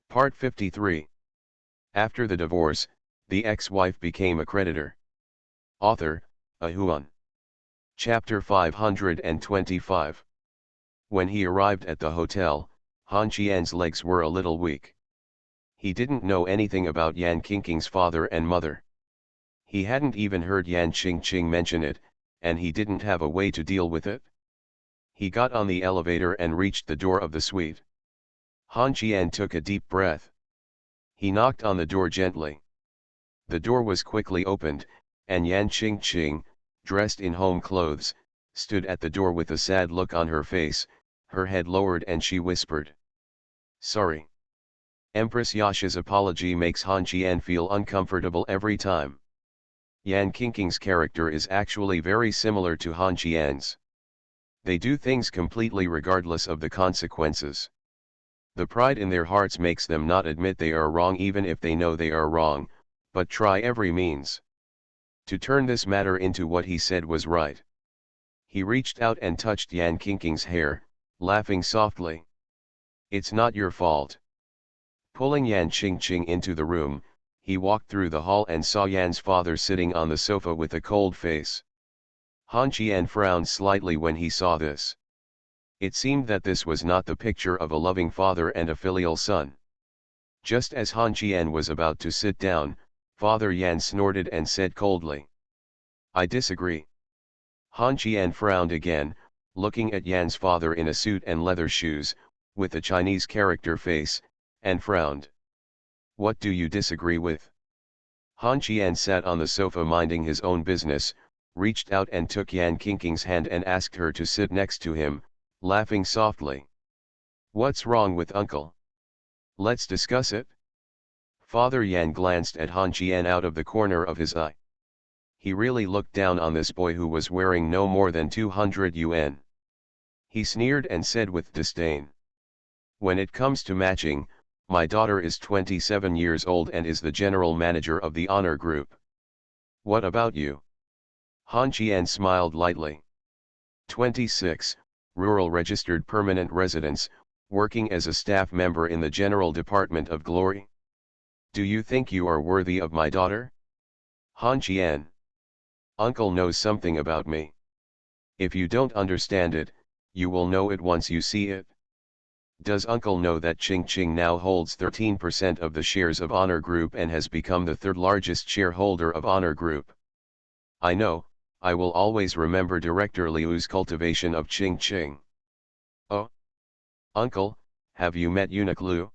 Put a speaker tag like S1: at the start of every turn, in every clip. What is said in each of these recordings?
S1: Part 53. After the divorce, the ex-wife became a creditor. Author, Ahuan. Chapter 525. When he arrived at the hotel, Han Qian's legs were a little weak. He didn't know anything about Yan Qingqing's father and mother. He hadn't even heard Yan Qingqing mention it, and he didn't have a way to deal with it. He got on the elevator and reached the door of the suite. Han Qian took a deep breath. He knocked on the door gently. The door was quickly opened, and Yan Qingqing, dressed in home clothes, stood at the door with a sad look on her face, her head lowered, and she whispered, "Sorry." Empress Yasha's apology makes Han Qian feel uncomfortable every time. Yan Qingqing's character is actually very similar to Han Qian's. They do things completely regardless of the consequences. The pride in their hearts makes them not admit they are wrong even if they know they are wrong, but try every means to turn this matter into what he said was right. He reached out and touched Yan Qingqing's hair, laughing softly. "It's not your fault." Pulling Yan Qingqing into the room, he walked through the hall and saw Yan's father sitting on the sofa with a cold face. Han Qian frowned slightly when he saw this. It seemed that this was not the picture of a loving father and a filial son. Just as Han Qian was about to sit down, Father Yan snorted and said coldly, "I disagree." Han Qian frowned again, looking at Yan's father in a suit and leather shoes, with a Chinese character face, and frowned. "What do you disagree with?" Han Qian sat on the sofa minding his own business, reached out and took Yan Qingqing's hand and asked her to sit next to him, laughing softly. "What's wrong with uncle? Let's discuss it." Father Yan glanced at Han Qian out of the corner of his eye. He really looked down on this boy who was wearing no more than 200 yuan. He sneered and said with disdain, "When it comes to matching, my daughter is 27 years old and is the general manager of the honor group. What about you?" Han Qian smiled lightly. 26, rural registered permanent residence, working as a staff member in the General Department of Glory. Do you think you are worthy of my daughter? Han Qian. Uncle knows something about me. If you don't understand it, you will know it once you see it. Does uncle know that Qingqing now holds 13% of the shares of Honor Group and has become the third largest shareholder of Honor Group? I know, I will always remember Director Liu's cultivation of Qingqing. Oh? Uncle, have you met Eunuch Liu?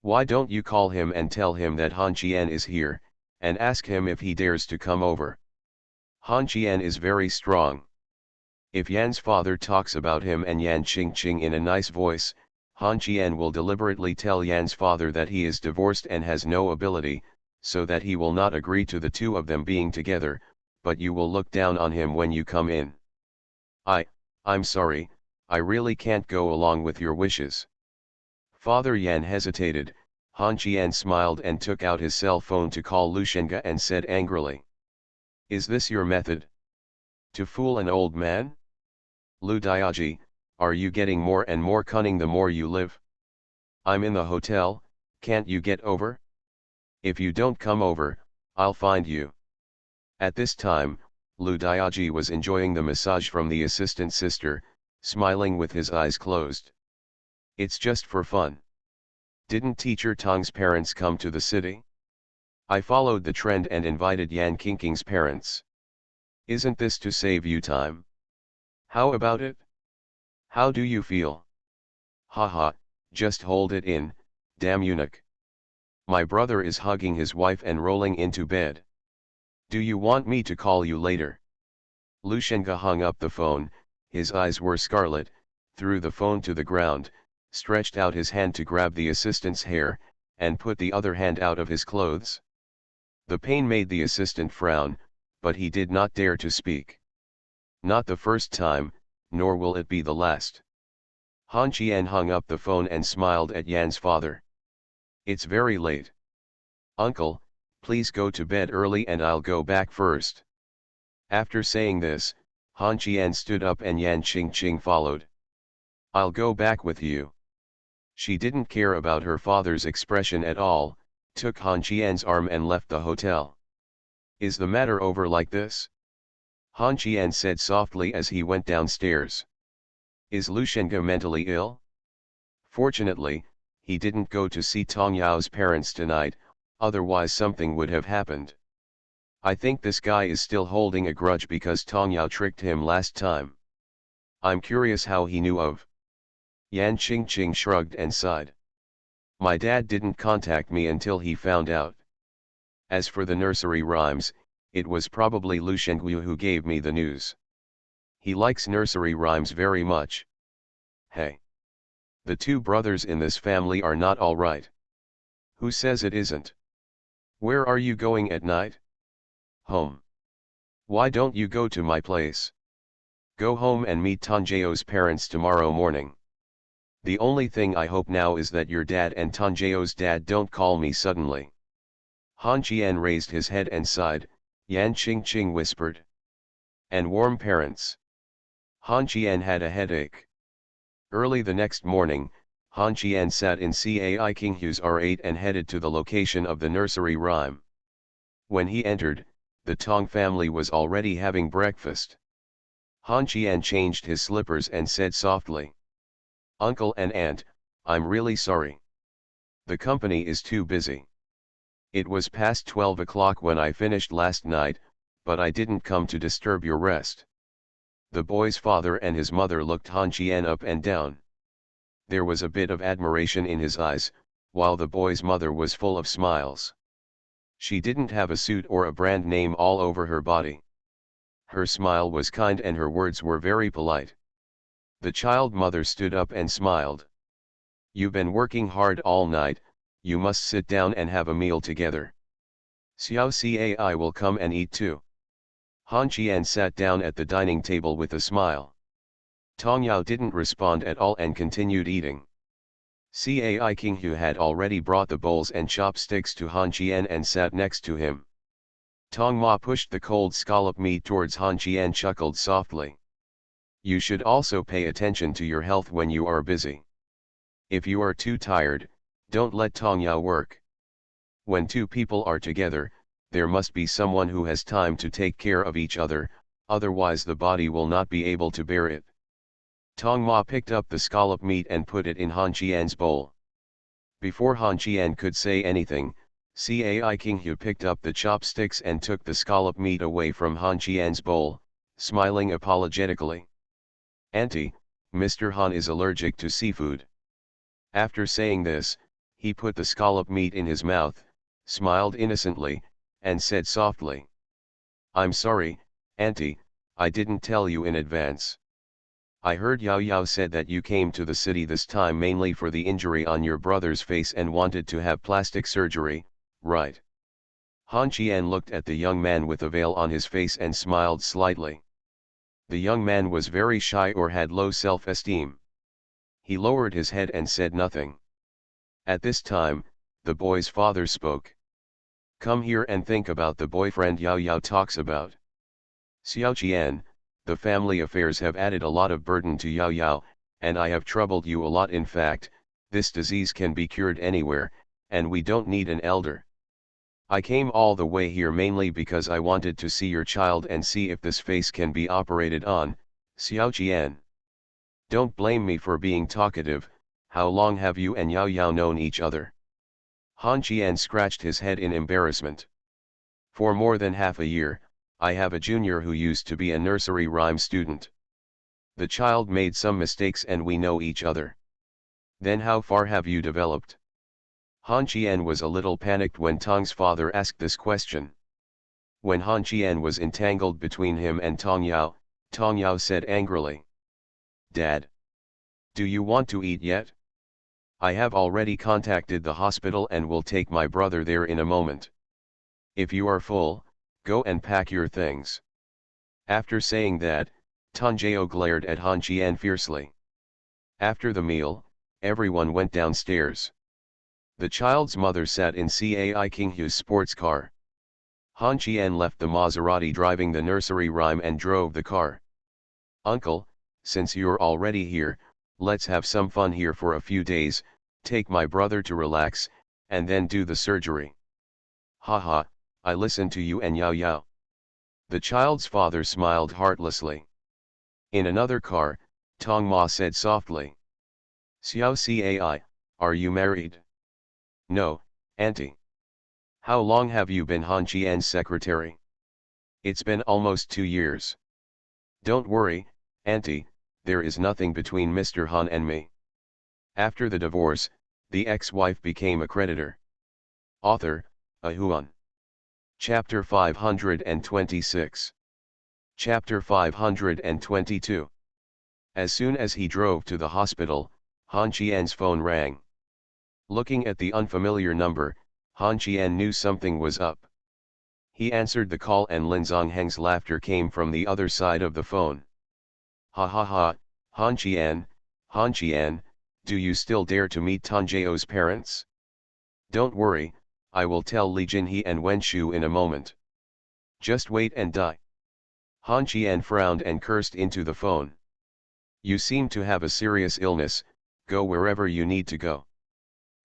S1: Why don't you call him and tell him that Han Qian is here, and ask him if he dares to come over? Han Qian is very strong. If Yan's father talks about him and Yan Qingqing in a nice voice, Han Qian will deliberately tell Yan's father that he is divorced and has no ability, so that he will not agree to the two of them being together, but you will look down on him when you come in. I'm sorry, I really can't go along with your wishes." Father Yan hesitated. Han Qian smiled and took out his cell phone to call Lu Shenga and said angrily, "Is this your method? To fool an old man? Lu Diaji, are you getting more and more cunning the more you live? I'm in the hotel, can't you get over? If you don't come over, I'll find you." At this time, Lu Diaji was enjoying the massage from the assistant sister, smiling with his eyes closed. "It's just for fun. Didn't teacher Tong's parents come to the city? I followed the trend and invited Yan Qingqing's parents. Isn't this to save you time? How about it? How do you feel?" "Haha, just hold it in, damn eunuch. My brother is hugging his wife and rolling into bed. Do you want me to call you later?" Lu Shenga hung up the phone, his eyes were scarlet, threw the phone to the ground, stretched out his hand to grab the assistant's hair, and put the other hand out of his clothes. The pain made the assistant frown, but he did not dare to speak. Not the first time, nor will it be the last. Han Qian hung up the phone and smiled at Yan's father. "It's very late. Uncle, please go to bed early and I'll go back first." After saying this, Han Qian stood up and Yan Qingqing followed. "I'll go back with you." She didn't care about her father's expression at all, took Han Qian's arm and left the hotel. Is the matter over like this? Han Qian said softly as he went downstairs. Is Lu Shengge mentally ill? Fortunately, he didn't go to see Tong Yao's parents tonight, otherwise something would have happened. I think this guy is still holding a grudge because Tong Yao tricked him last time. I'm curious how he knew of. Yan Qingqing shrugged and sighed. My dad didn't contact me until he found out. As for the nursery rhymes, it was probably Lu Shenggu who gave me the news. He likes nursery rhymes very much. Hey. The two brothers in this family are not all right. Who says it isn't? Where are you going at night? Home. Why don't you go to my place? Go home and meet Tanjao's parents tomorrow morning. The only thing I hope now is that your dad and Tanjao's dad don't call me suddenly. Han Qian raised his head and sighed. Yan Qingqing whispered. And warm parents. Han Qian had a headache. Early the next morning, Han Qian sat in Cai Qinghu's R8 and headed to the location of the nursery rhyme. When he entered, the Tong family was already having breakfast. Han Qian changed his slippers and said softly. Uncle and Aunt, I'm really sorry. The company is too busy. It was past 12 o'clock when I finished last night, but I didn't come to disturb your rest. The boy's father and his mother looked Han Qian up and down. There was a bit of admiration in his eyes, while the boy's mother was full of smiles. She didn't have a suit or a brand name all over her body. Her smile was kind and her words were very polite. The child mother stood up and smiled. You've been working hard all night, you must sit down and have a meal together. Xiao Cai will come and eat too. Han Qian sat down at the dining table with a smile. Tong Yao didn't respond at all and continued eating. Cai Qinghu had already brought the bowls and chopsticks to Han Qian and sat next to him. Tong Ma pushed the cold scallop meat towards Han Qian, chuckled softly. You should also pay attention to your health when you are busy. If you are too tired, don't let Tong Yao work. When two people are together, there must be someone who has time to take care of each other, otherwise the body will not be able to bear it. Tong Ma picked up the scallop meat and put it in Han Qian's bowl. Before Han Qian could say anything, Cai Qinghu picked up the chopsticks and took the scallop meat away from Han Qian's bowl, smiling apologetically. Auntie, Mr. Han is allergic to seafood. After saying this, he put the scallop meat in his mouth, smiled innocently, and said softly. I'm sorry, Auntie, I didn't tell you in advance. I heard Yao Yao said that you came to the city this time mainly for the injury on your brother's face and wanted to have plastic surgery, right? Han Qian looked at the young man with a veil on his face and smiled slightly. The young man was very shy or had low self-esteem. He lowered his head and said nothing. At this time, the boy's father spoke. Come here and think about the boyfriend Yao Yao talks about. Xiao Qian, the family affairs have added a lot of burden to Yao Yao, and I have troubled you a lot. In fact, this disease can be cured anywhere, and we don't need an elder. I came all the way here mainly because I wanted to see your child and see if this face can be operated on, Xiao Qian. Don't blame me for being talkative. How long have you and Yao Yao known each other? Han Qian scratched his head in embarrassment. For more than half a year, I have a junior who used to be a nursery rhyme student. The child made some mistakes and we know each other. Then how far have you developed? Han Qian was a little panicked when Tong's father asked this question. When Han Qian was entangled between him and Tong Yao said angrily. Dad. Do you want to eat yet? I have already contacted the hospital and will take my brother there in a moment. If you are full, go and pack your things. After saying that, Tanjao glared at Han Qian fiercely. After the meal, everyone went downstairs. The child's mother sat in Cai Qinghu's sports car. Han Qian left the Maserati driving the nursery rhyme and drove the car. Uncle, since you're already here, let's have some fun here for a few days, take my brother to relax, and then do the surgery. Haha, I listen to you and Yao Yao. The child's father smiled heartlessly. In another car, Tong Ma said softly. Xiao Cai, are you married? No, auntie. How long have you been Han Qian's secretary? It's been almost 2 years. Don't worry, auntie, there is nothing between Mr. Han and me. After the divorce, the ex-wife became a creditor. Author, Ahuan. Chapter 526. Chapter 522. As soon as he drove to the hospital, Han Qian's phone rang. Looking at the unfamiliar number, Han Qian knew something was up. He answered the call and Lin Zongheng's laughter came from the other side of the phone. Ha ha ha, Han Qian, do you still dare to meet Tan Jiao's parents? Don't worry, I will tell Li Jinhe and Wen Shu in a moment. Just wait and die. Han Qian frowned and cursed into the phone. You seem to have a serious illness, go wherever you need to go.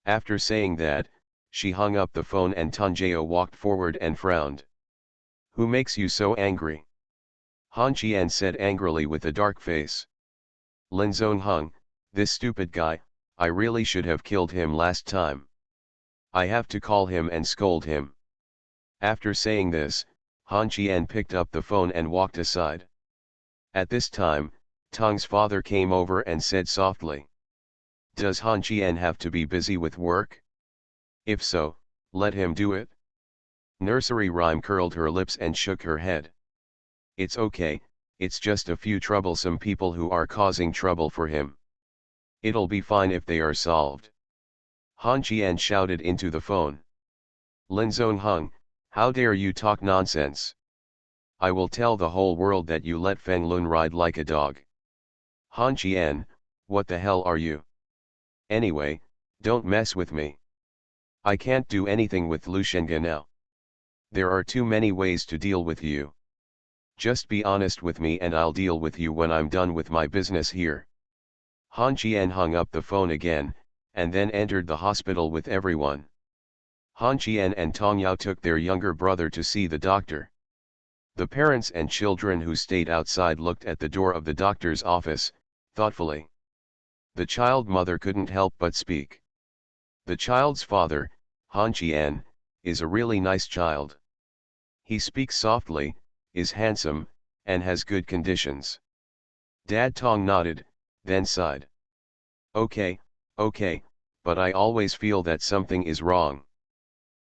S1: After saying that, she hung up the phone and Tan Jiao walked forward and frowned. Who makes you so angry? Han Qian said angrily with a dark face. Lin Zongheng, this stupid guy, I really should have killed him last time. I have to call him and scold him. After saying this, Han Qian picked up the phone and walked aside. At this time, Tong's father came over and said softly. Does Han Qian have to be busy with work? If so, let him do it. Nursery rhyme curled her lips and shook her head. It's okay, it's just a few troublesome people who are causing trouble for him. It'll be fine if they are solved. Han Qian shouted into the phone. Lin Zongheng, how dare you talk nonsense? I will tell the whole world that you let Feng Lun ride like a dog. Han Qian, what the hell are you? Anyway, don't mess with me. I can't do anything with Lu Shenga now. There are too many ways to deal with you. Just be honest with me and I'll deal with you when I'm done with my business here. Han Qian hung up the phone again, and then entered the hospital with everyone. Han Qian and Tong Yao took their younger brother to see the doctor. The parents and children who stayed outside looked at the door of the doctor's office, thoughtfully. The child mother couldn't help but speak. The child's father, Han Qian, is a really nice child. He speaks softly, is handsome, and has good conditions. Dad Tong nodded, then sighed. Okay, but I always feel that something is wrong.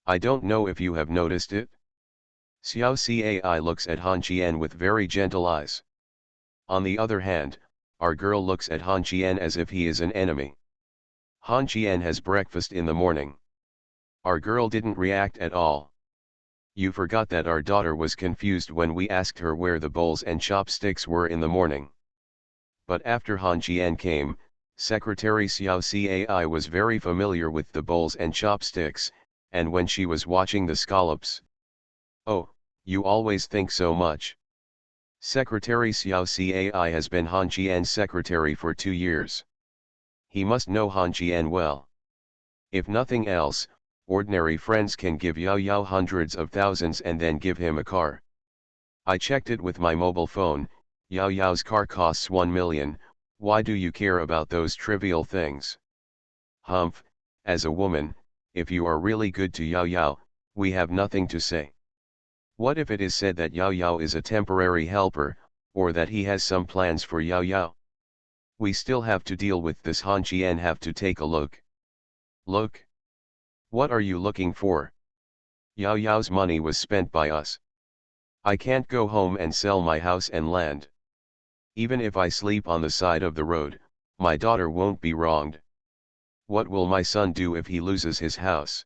S1: I don't know if you have noticed it. Xiao Cai looks at Han Qian with very gentle eyes. On the other hand, our girl looks at Han Qian as if he is an enemy. Han Qian has breakfast in the morning. Our girl didn't react at all. You forgot that our daughter was confused when we asked her where the bowls and chopsticks were in the morning. But after Han Qian came, Secretary Xiao Cai was very familiar with the bowls and chopsticks, and when she was watching the scallops. Oh, you always think so much. Secretary Xiao Cai has been Han Qian's secretary for 2 years. He must know Han Qian well. If nothing else, ordinary friends can give Yao Yao hundreds of thousands and then give him a car. I checked it with my mobile phone, Yao Yao's car costs 1 million, why do you care about those trivial things? Humph, as a woman, if you are really good to Yao Yao, we have nothing to say. What if it is said that Yao Yao is a temporary helper, or that he has some plans for Yao Yao? We still have to deal with this. Han Qian have to take a look. Look? What are you looking for? Yao Yao's money was spent by us. I can't go home and sell my house and land. Even if I sleep on the side of the road, my daughter won't be wronged. What will my son do if he loses his house?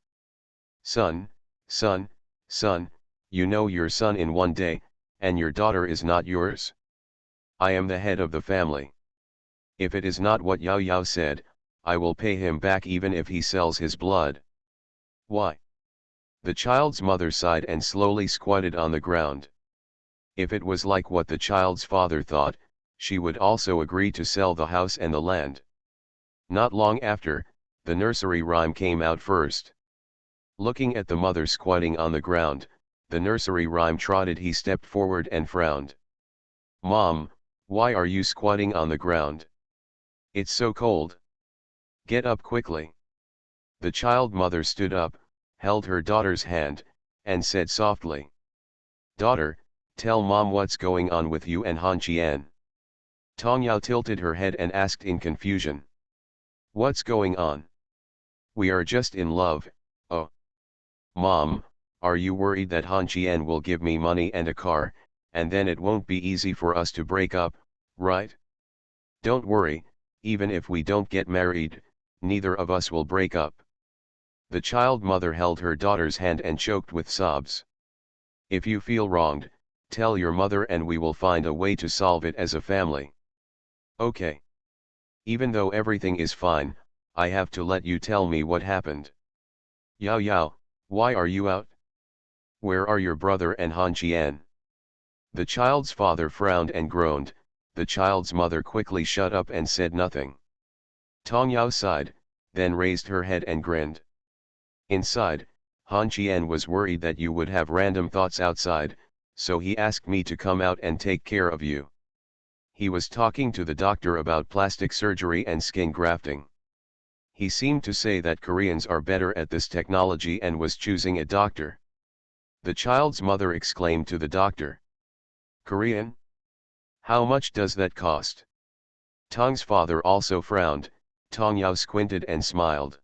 S1: Son, you know your son in 1 day, and your daughter is not yours. I am the head of the family. If it is not what Yao Yao said, I will pay him back even if he sells his blood. Why? The child's mother sighed and slowly squatted on the ground. If it was like what the child's father thought, she would also agree to sell the house and the land. Not long after, The nursery rhyme came out first. Looking at the mother squatting on the ground, the nursery rhyme trotted. He stepped forward and frowned. "Mom, why are you squatting on the ground? It's so cold. Get up quickly." The child mother stood up, held her daughter's hand, and said softly, "Daughter, tell mom what's going on with you and Han Qian." Tong Yao tilted her head and asked in confusion, "What's going on? We are just in love, oh." "Mom, are you worried that Han Qian will give me money and a car, and then it won't be easy for us to break up, right?" "Don't worry, even if we don't get married, neither of us will break up." The child mother held her daughter's hand and choked with sobs. "If you feel wronged, tell your mother and we will find a way to solve it as a family." "Okay. Even though everything is fine, I have to let you tell me what happened." "Yao Yao, why are you out? Where are your brother and Han Qian?" The child's father frowned and groaned. The child's mother quickly shut up and said nothing. Tong Yao sighed, then raised her head and grinned. "Inside, Han Qian was worried that you would have random thoughts outside, so he asked me to come out and take care of you. He was talking to the doctor about plastic surgery and skin grafting. He seemed to say that Koreans are better at this technology and was choosing a doctor." The child's mother exclaimed to the doctor, "Korean? How much does that cost?" Tong's father also frowned. Tong Yao squinted and smiled.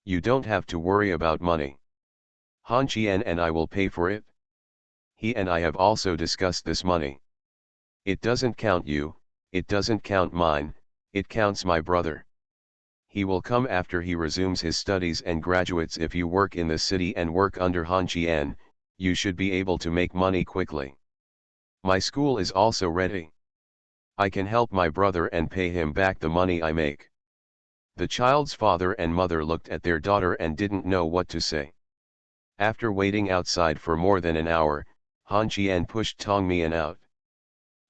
S1: "You don't have to worry about money. Han Qian and I will pay for it. He and I have also discussed this money. It doesn't count you, it doesn't count mine, it counts my brother. He will come after he resumes his studies and graduates. If you work in the city and work under Han Qian, you should be able to make money quickly. My school is also ready. I can help my brother and pay him back the money I make." The child's father and mother looked at their daughter and didn't know what to say. After waiting outside for more than an hour, Han Qian pushed Tong Mian out.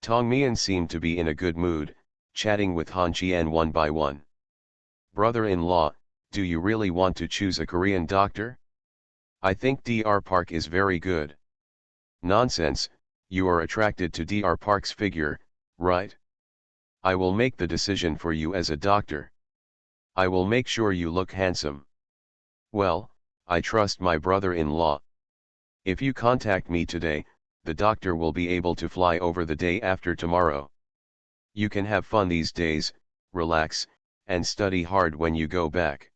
S1: Tong Mian seemed to be in a good mood, chatting with Han Qian one by one. "Brother-in-law, do you really want to choose a Korean doctor? I think Dr. Park is very good." "Nonsense, you are attracted to Dr. Park's figure, right? I will make the decision for you as a doctor. I will make sure you look handsome." "Well, I trust my brother-in-law. If you contact me today, the doctor will be able to fly over the day after tomorrow. You can have fun these days, relax, and study hard when you go back.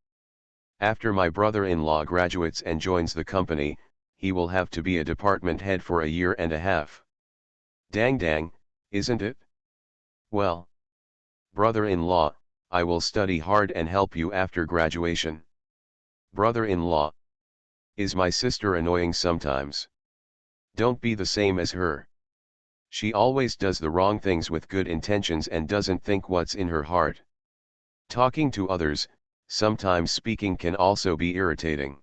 S1: After my brother-in-law graduates and joins the company, he will have to be a department head for a year and a half. Dang dang, isn't it? Well, brother-in-law, I will study hard and help you after graduation." "Brother-in-law, is my sister annoying sometimes?" "Don't be the same as her. She always does the wrong things with good intentions and doesn't think what's in her heart. Talking to others, sometimes speaking can also be irritating.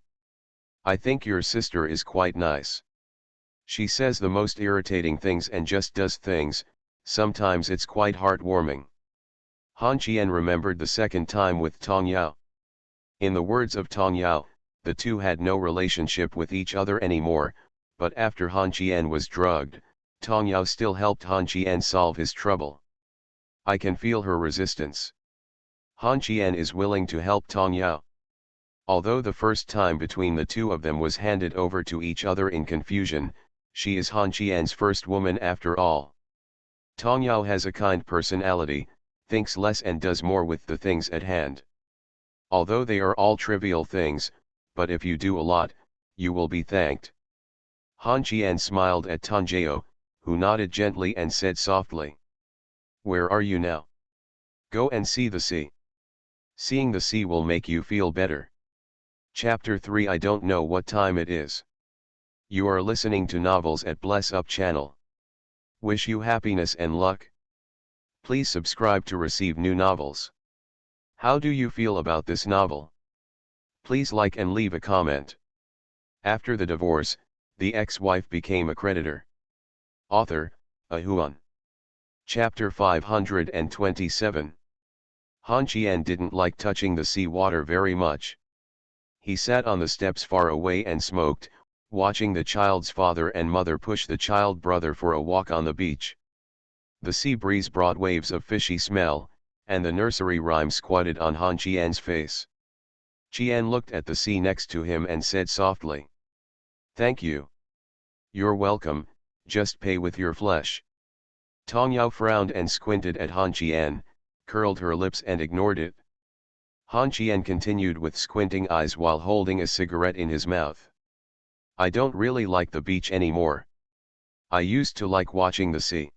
S1: I think your sister is quite nice. She says the most irritating things and just does things, sometimes it's quite heartwarming." Han Qian remembered the second time with Tong Yao. In the words of Tong Yao, the two had no relationship with each other anymore, but after Han Qian was drugged, Tong Yao still helped Han Qian solve his trouble. "I can feel her resistance." Han Qian is willing to help Tong Yao. Although the first time between the two of them was handed over to each other in confusion, she is Han Qian's first woman after all. Tong Yao has a kind personality, thinks less and does more with the things at hand. Although they are all trivial things, but if you do a lot, you will be thanked. Han Qian smiled at Tong Jiao, who nodded gently and said softly, "Where are you now? Go and see the sea. Seeing the sea will make you feel better." Chapter 3. I don't know what time it is. You are listening to Novels at Bless Up channel. Wish you happiness and luck. Please subscribe to receive new novels. How do you feel about this novel? Please like and leave a comment. After the divorce, the ex-wife became a creditor. Author, Ahuan. Chapter 527. Han Qian didn't like touching the sea water very much. He sat on the steps far away and smoked, watching the child's father and mother push the child brother for a walk on the beach. The sea breeze brought waves of fishy smell, and the nursery rhyme squatted on Han Qian's face. Qian looked at the sea next to him and said softly, "Thank you." "You're welcome, just pay with your flesh." Tong Yao frowned and squinted at Han Qian, curled her lips and ignored it. Han Qian continued with squinting eyes while holding a cigarette in his mouth. "I don't really like the beach anymore. I used to like watching the sea.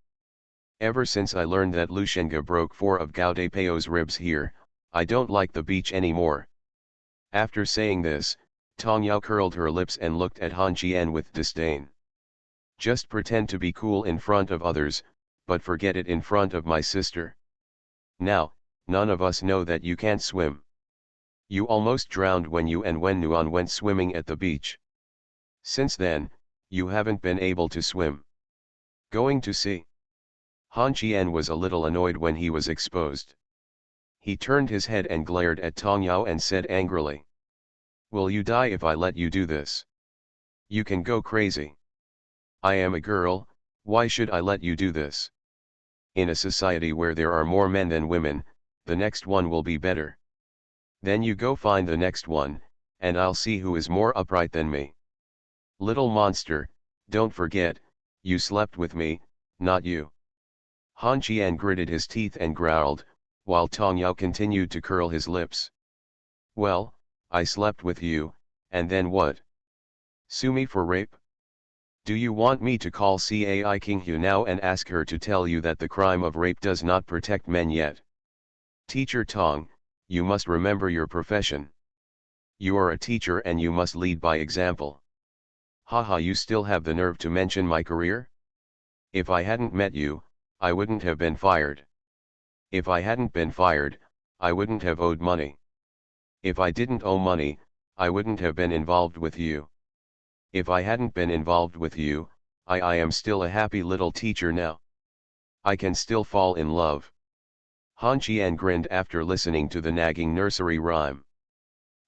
S1: Ever since I learned that Lu Shenga broke 4 of Gao Deipeo's ribs here, I don't like the beach anymore." After saying this, Tong Yao curled her lips and looked at Han Qian with disdain. "Just pretend to be cool in front of others, but forget it in front of my sister. Now, none of us know that you can't swim. You almost drowned when you and Wen Nuan went swimming at the beach. Since then, you haven't been able to swim. Going to sea." Han Qian was a little annoyed when he was exposed. He turned his head and glared at Tong Yao and said angrily, "Will you die if I let you do this? You can go crazy. I am a girl, why should I let you do this? In a society where there are more men than women, the next one will be better. Then you go find the next one, and I'll see who is more upright than me. Little monster, don't forget, you slept with me, not you." Han Qian gritted his teeth and growled, while Tong Yao continued to curl his lips. "Well, I slept with you, and then what? Sue me for rape? Do you want me to call Cai King Hu now and ask her to tell you that the crime of rape does not protect men yet? Teacher Tong, you must remember your profession. You are a teacher and you must lead by example. Haha, you still have the nerve to mention my career? If I hadn't met you, I wouldn't have been fired. If I hadn't been fired, I wouldn't have owed money. If I didn't owe money, I wouldn't have been involved with you. If I hadn't been involved with you, I am still a happy little teacher now. I can still fall in love." Han Qian grinned after listening to the nagging nursery rhyme.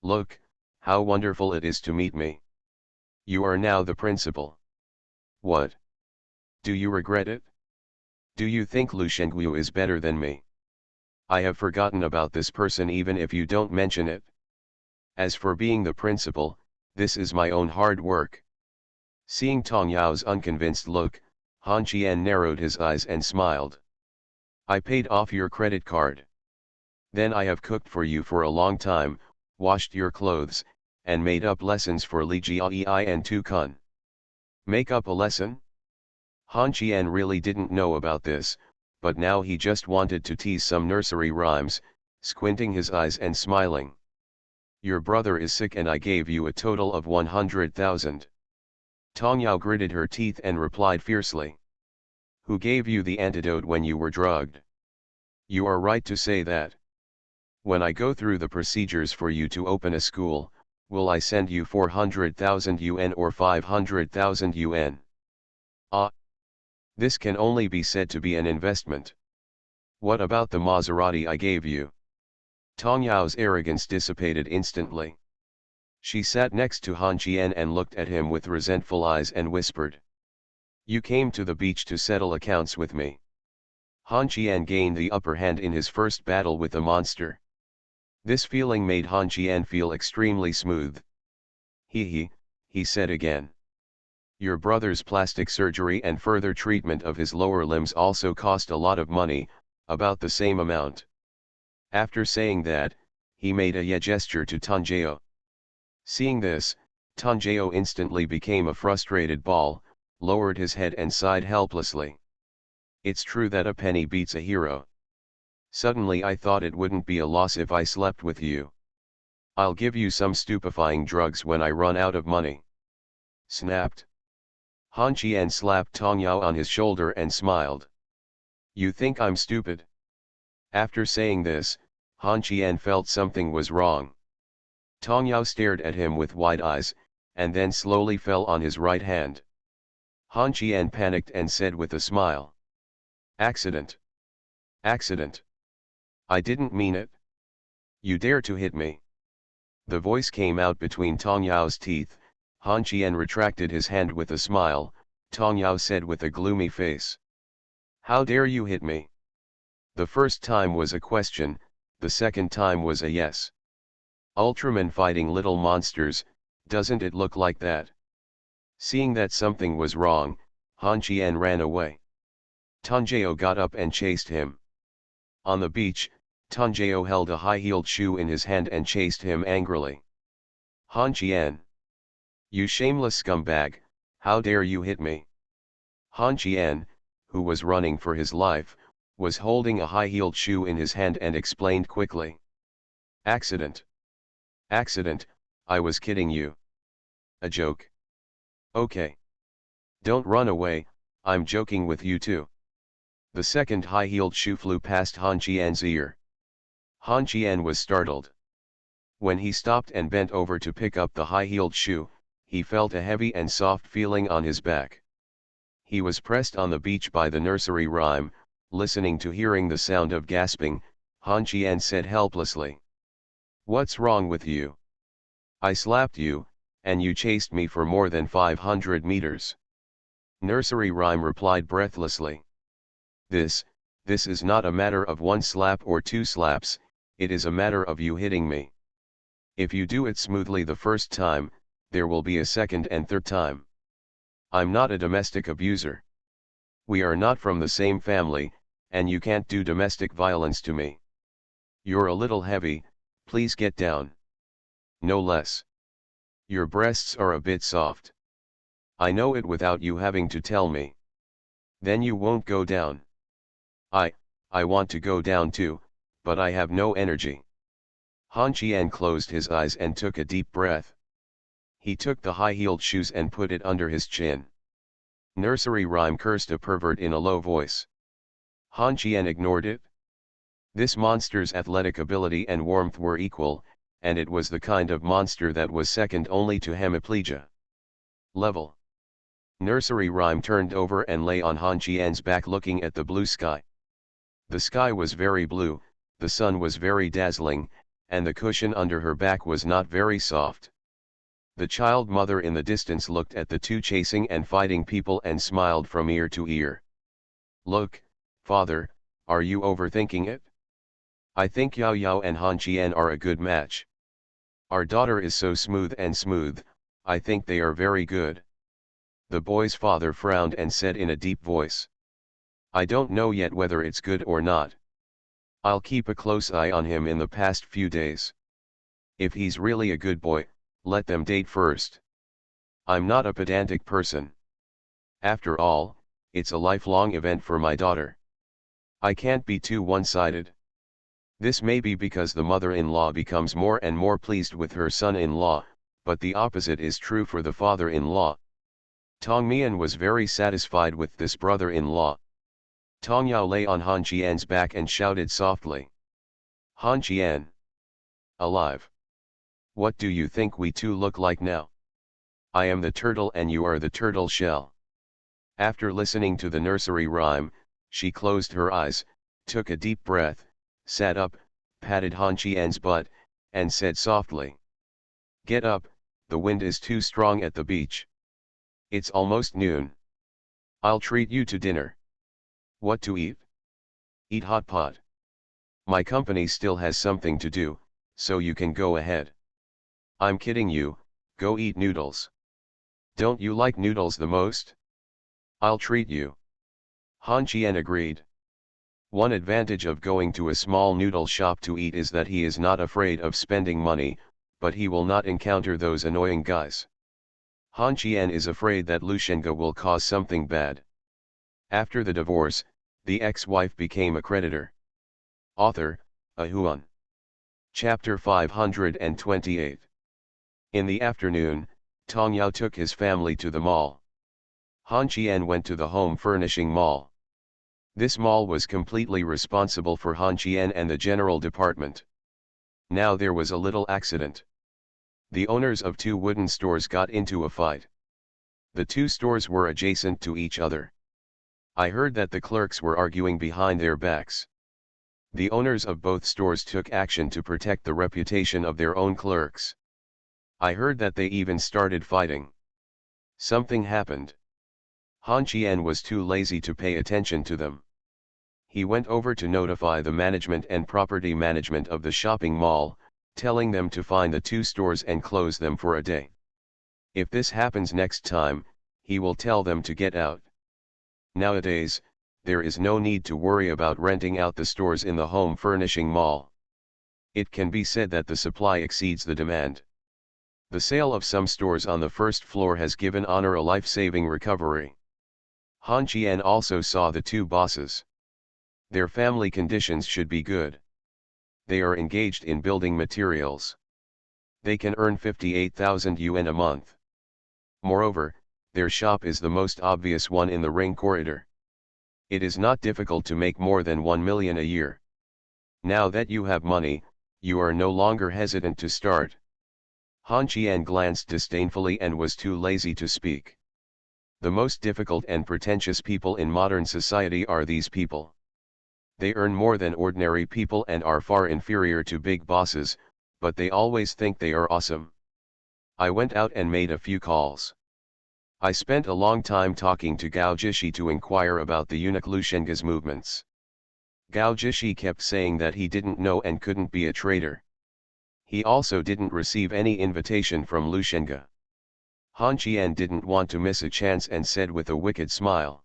S1: "Look, how wonderful it is to meet me. You are now the principal. What? Do you regret it? Do you think Lu Shengyu is better than me? I have forgotten about this person even if you don't mention it. As for being the principal, this is my own hard work." Seeing Tong Yao's unconvinced look, Han Qian narrowed his eyes and smiled. "I paid off your credit card. Then I have cooked for you for a long time, washed your clothes, and made up lessons for Li Jiaei and Tu Kun." Make up a lesson? Han Qian really didn't know about this, but now he just wanted to tease some nursery rhymes, squinting his eyes and smiling. "Your brother is sick and I gave you a total of 100,000. Tong Yao gritted her teeth and replied fiercely. "Who gave you the antidote when you were drugged? You are right to say that. When I go through the procedures for you to open a school, will I send you 400,000 yuan or 500,000 yuan? Ah! This can only be said to be an investment. What about the Maserati I gave you?" Tong Yao's arrogance dissipated instantly. She sat next to Han Qian and looked at him with resentful eyes and whispered, "You came to the beach to settle accounts with me." Han Qian gained the upper hand in his first battle with the monster. This feeling made Han Qian feel extremely smooth. He said again. "Your brother's plastic surgery and further treatment of his lower limbs also cost a lot of money, about the same amount." After saying that, he made a gesture to Tanjeo. Seeing this, Tanjeo instantly became a frustrated ball, lowered his head and sighed helplessly. "It's true that a penny beats a hero. Suddenly I thought it wouldn't be a loss if I slept with you. I'll give you some stupefying drugs when I run out of money." Snapped. Han Qian slapped Tong Yao on his shoulder and smiled. "You think I'm stupid?" After saying this, Han Qian felt something was wrong. Tong Yao stared at him with wide eyes, and then slowly fell on his right hand. Han Qian panicked and said with a smile. "Accident. Accident. I didn't mean it. You dare to hit me. The voice came out between Tong Yao's teeth. Han Qian retracted his hand with a smile. Tong Yao said with a gloomy face. How dare you hit me? The first time was a question, the second time was a yes. Ultraman fighting little monsters, doesn't it look like that? Seeing that something was wrong, Han Qian ran away. Tanjeo got up and chased him. On the beach, Tanjeo held a high-heeled shoe in his hand and chased him angrily. Han Qian! You shameless scumbag, how dare you hit me? Han Qian, who was running for his life, was holding a high-heeled shoe in his hand and explained quickly. Accident. Accident, I was kidding you. A joke. Okay. Don't run away, I'm joking with you too. The second high-heeled shoe flew past Han Qian's ear. Han Qian was startled. When he stopped and bent over to pick up the high-heeled shoe, he felt a heavy and soft feeling on his back. He was pressed on the beach by the nursery rhyme, listening to hearing the sound of gasping. Han Qian said helplessly. What's wrong with you? I slapped you, and you chased me for more than 500 meters. Nursery rhyme replied breathlessly. This is not a matter of one slap or two slaps, it is a matter of you hitting me. If you do it smoothly the first time, there will be a second and third time. I'm not a domestic abuser. We are not from the same family, and you can't do domestic violence to me. You're a little heavy, please get down. No less. Your breasts are a bit soft. I know it without you having to tell me. Then you won't go down. I want to go down too, but I have no energy. Han Qian closed his eyes and took a deep breath. He took the high-heeled shoes and put it under his chin. Nursery rhyme cursed a pervert in a low voice. Han Qian ignored it. This monster's athletic ability and warmth were equal, and it was the kind of monster that was second only to hemiplegia. Level. Nursery rhyme turned over and lay on Han Qian's back looking at the blue sky. The sky was very blue, the sun was very dazzling, and the cushion under her back was not very soft. The child mother in the distance looked at the two chasing and fighting people and smiled from ear to ear. Look, father, are you overthinking it? I think Yao Yao and Han Qian are a good match. Our daughter is so smooth, I think they are very good. The boy's father frowned and said in a deep voice. I don't know yet whether it's good or not. I'll keep a close eye on him in the past few days. If he's really a good boy, let them date first. I'm not a pedantic person. After all, it's a lifelong event for my daughter. I can't be too one-sided. This may be because the mother-in-law becomes more and more pleased with her son-in-law, but the opposite is true for the father-in-law. Tong Mian was very satisfied with this brother-in-law. Tong Yao lay on Han Qian's back and shouted softly. Han Qian! Alive! What do you think we two look like now? I am the turtle and you are the turtle shell. After listening to the nursery rhyme, she closed her eyes, took a deep breath, sat up, patted Han Qian's butt, and said softly. Get up, the wind is too strong at the beach. It's almost noon. I'll treat you to dinner. What to eat? Eat hot pot. My company still has something to do, so you can go ahead. I'm kidding you, go eat noodles. Don't you like noodles the most? I'll treat you. Han Qian agreed. One advantage of going to a small noodle shop to eat is that he is not afraid of spending money, but he will not encounter those annoying guys. Han Qian is afraid that Lu Shenga will cause something bad. After the divorce, the ex-wife became a creditor. Author, Ahuan. Chapter 528. In the afternoon, Tong Yao took his family to the mall. Han Qian went to the home furnishing mall. This mall was completely responsible for Han Qian and the general department. Now there was a little accident. The owners of two wooden stores got into a fight. The two stores were adjacent to each other. I heard that the clerks were arguing behind their backs. The owners of both stores took action to protect the reputation of their own clerks. I heard that they even started fighting. Something happened. Han Qian was too lazy to pay attention to them. He went over to notify the management and property management of the shopping mall, telling them to find the two stores and close them for a day. If this happens next time, he will tell them to get out. Nowadays, there is no need to worry about renting out the stores in the home furnishing mall. It can be said that the supply exceeds the demand. The sale of some stores on the first floor has given Honor a life-saving recovery. Han Qian also saw the two bosses. Their family conditions should be good. They are engaged in building materials. They can earn 58,000 yuan a month. Moreover, their shop is the most obvious one in the ring corridor. It is not difficult to make more than 1 million a year. Now that you have money, you are no longer hesitant to start. Han Qian glanced disdainfully and was too lazy to speak. The most difficult and pretentious people in modern society are these people. They earn more than ordinary people and are far inferior to big bosses, but they always think they are awesome. I went out and made a few calls. I spent a long time talking to Gao Jishi to inquire about the eunuch Lu Shenge's movements. Gao Jishi kept saying that he didn't know and couldn't be a traitor. He also didn't receive any invitation from Lu Shenge. Han Qian didn't want to miss a chance and said with a wicked smile,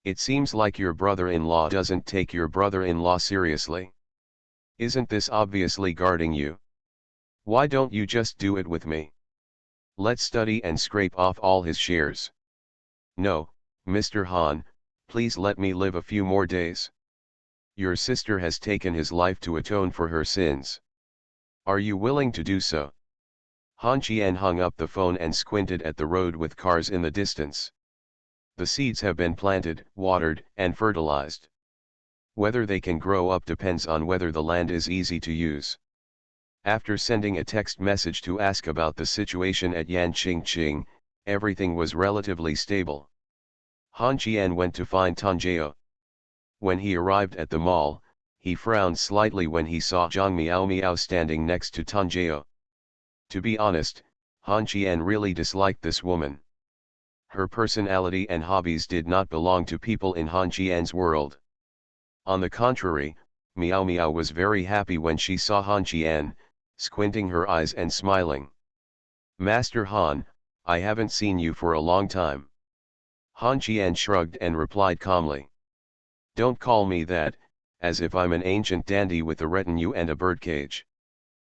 S1: "It seems like your brother-in-law doesn't take your brother-in-law seriously. Isn't this obviously guarding you? Why don't you just do it with me? Let's study and scrape off all his shares." "No, Mr. Han, please let me live a few more days. Your sister has taken his life to atone for her sins. Are you willing to do so?" Han Qian hung up the phone and squinted at the road with cars in the distance. The seeds have been planted, watered, and fertilized. Whether they can grow up depends on whether the land is easy to use. After sending a text message to ask about the situation at Yanqing, everything was relatively stable. Han Qian went to find Tan Jiao. When he arrived at the mall, he frowned slightly when he saw Zhang Miao standing next to Tan Jiao. To be honest, Han Qian really disliked this woman. Her personality and hobbies did not belong to people in Han Qian's world. On the contrary, Miao was very happy when she saw Han Qian, squinting her eyes and smiling. "Master Han, I haven't seen you for a long time." Han Qian shrugged and replied calmly, "Don't call me that, as if I'm an ancient dandy with a retinue and a birdcage.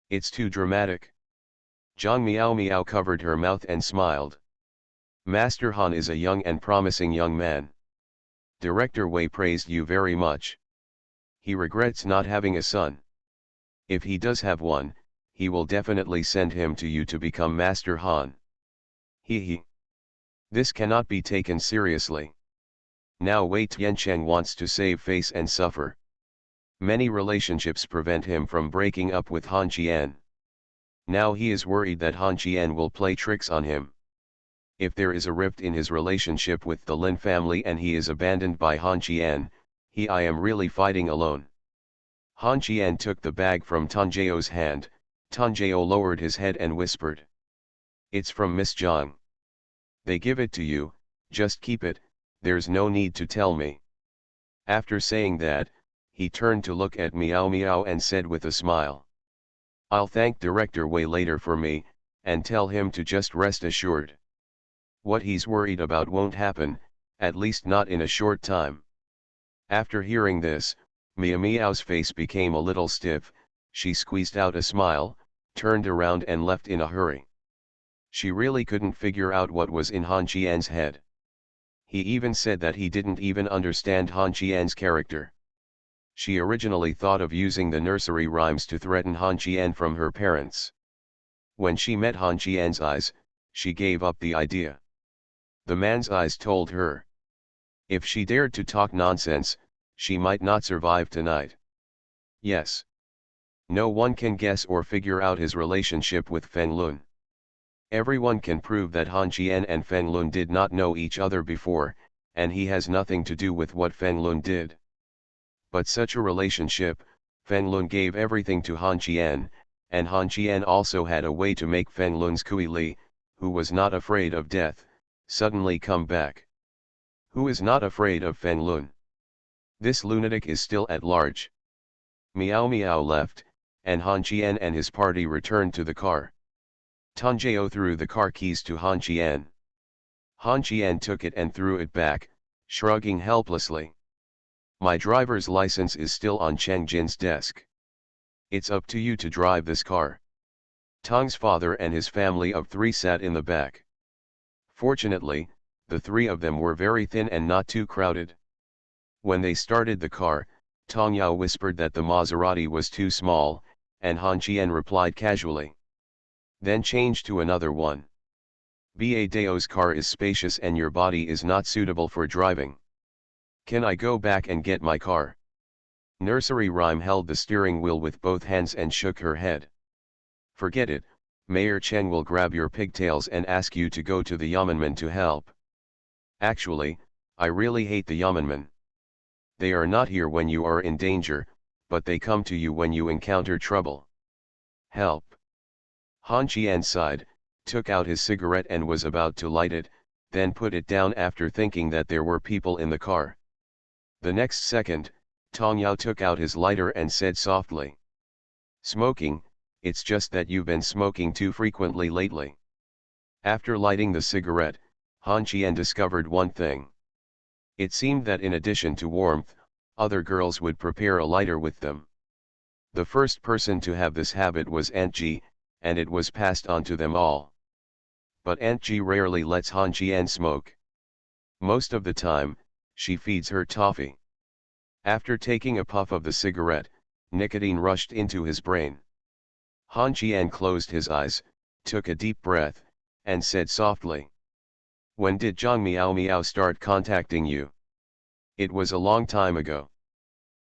S1: It's too dramatic." Zhang Miao covered her mouth and smiled. "Master Han is a young and promising young man. Director Wei praised you very much. He regrets not having a son. If he does have one, he will definitely send him to you to become Master Han." He. This cannot be taken seriously. Now Wei Tiancheng wants to save face and suffer. Many relationships prevent him from breaking up with Han Qian. Now he is worried that Han Qian will play tricks on him. If there is a rift in his relationship with the Lin family and he is abandoned by Han Qian, I am really fighting alone. Han Qian took the bag from Tan Jiao's hand. Tan Jiao lowered his head and whispered, "It's from Miss Zhang. They give it to you, just keep it, there's no need to tell me." After saying that, he turned to look at Miao and said with a smile, "I'll thank Director Wei later for me, and tell him to just rest assured. What he's worried about won't happen, at least not in a short time." After hearing this, Miao's face became a little stiff. She squeezed out a smile, turned around and left in a hurry. She really couldn't figure out what was in Han Qian's head. He even said that he didn't even understand Han Qian's character. She originally thought of using the nursery rhymes to threaten Han Qian from her parents. When she met Han Qian's eyes, she gave up the idea. The man's eyes told her, if she dared to talk nonsense, she might not survive tonight. Yes. No one can guess or figure out his relationship with Feng Lun. Everyone can prove that Han Qian and Feng Lun did not know each other before, and he has nothing to do with what Feng Lun did. But such a relationship, Fen Lun gave everything to Han Qian, and Han Qian also had a way to make Fen Lun's Kui Li, who was not afraid of death, suddenly come back. Who is not afraid of Fen Lun? This lunatic is still at large. Miao Miao left, and Han Qian and his party returned to the car. Tan Jiao threw the car keys to Han Qian. Han Qian took it and threw it back, shrugging helplessly. My driver's license is still on Cheng Jin's desk. It's up to you to drive this car. Tang's father and his family of 3 sat in the back. Fortunately, the 3 of them were very thin and not too crowded. When they started the car, Tang Yao whispered that the Maserati was too small, and Han Qian replied casually. Then changed to another one. Ba Dao's car is spacious and your body is not suitable for driving. Can I go back and get my car? Nursery Rhyme held the steering wheel with both hands and shook her head. Forget it, Mayor Chen will grab your pigtails and ask you to go to the Yeomanmen to help. Actually, I really hate the Yeomanmen. They are not here when you are in danger, but they come to you when you encounter trouble. Help. Han Qian sighed, took out his cigarette and was about to light it, then put it down after thinking that there were people in the car. The next second, Tang Yao took out his lighter and said softly. Smoking, it's just that you've been smoking too frequently lately. After lighting the cigarette, Han Qian discovered one thing. It seemed that in addition to warmth, other girls would prepare a lighter with them. The first person to have this habit was Aunt Ji, and it was passed on to them all. But Aunt Ji rarely lets Han Qian smoke. Most of the time, she feeds her toffee. After taking a puff of the cigarette, nicotine rushed into his brain. Han Qian closed his eyes, took a deep breath, and said softly. When did Zhang Miao Miao start contacting you? It was a long time ago.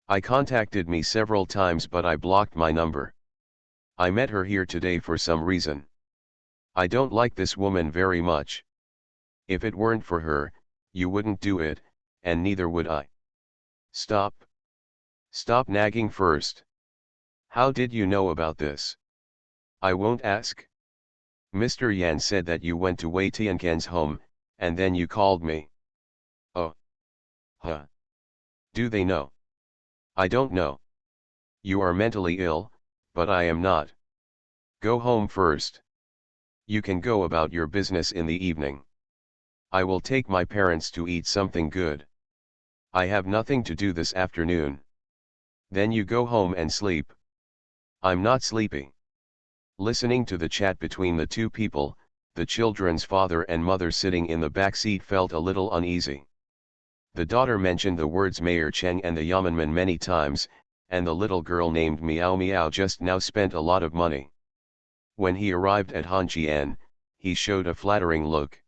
S1: I contacted me several times but I blocked my number. I met her here today for some reason. I don't like this woman very much. If it weren't for her, you wouldn't do it, and neither would I. Stop. Stop nagging first. How did you know about this? I won't ask. Mr. Yan said that you went to Wei Tianquan's home, and then you called me. Oh. Huh. Do they know? I don't know. You are mentally ill, but I am not. Go home first. You can go about your business in the evening. I will take my parents to eat something good. I have nothing to do this afternoon. Then you go home and sleep. I'm not sleepy. Listening to the chat between the two people, the children's father and mother sitting in the back seat felt a little uneasy. The daughter mentioned the words Mayor Cheng and the Yeomanmen many times, and the little girl named Miao Miao just now spent a lot of money. When he arrived at Han Qian, he showed a flattering look.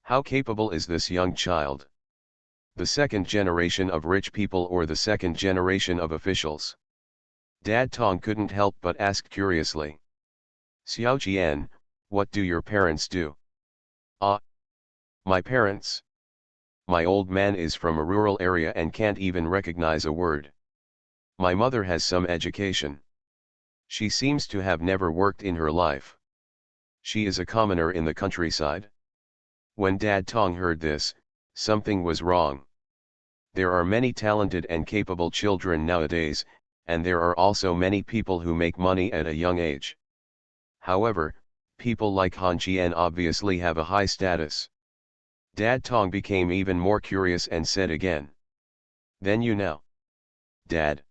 S1: How capable is this young child? The second generation of rich people or the second generation of officials? Dad Tong couldn't help but ask curiously. Xiao Qian, what do your parents do? Ah. My parents? My old man is from a rural area and can't even recognize a word. My mother has some education. She seems to have never worked in her life. She is a commoner in the countryside. When Dad Tong heard this, something was wrong. There are many talented and capable children nowadays, and there are also many people who make money at a young age. However, people like Han Qian obviously have a high status. Dad Tong became even more curious and said again. Then you know. Dad.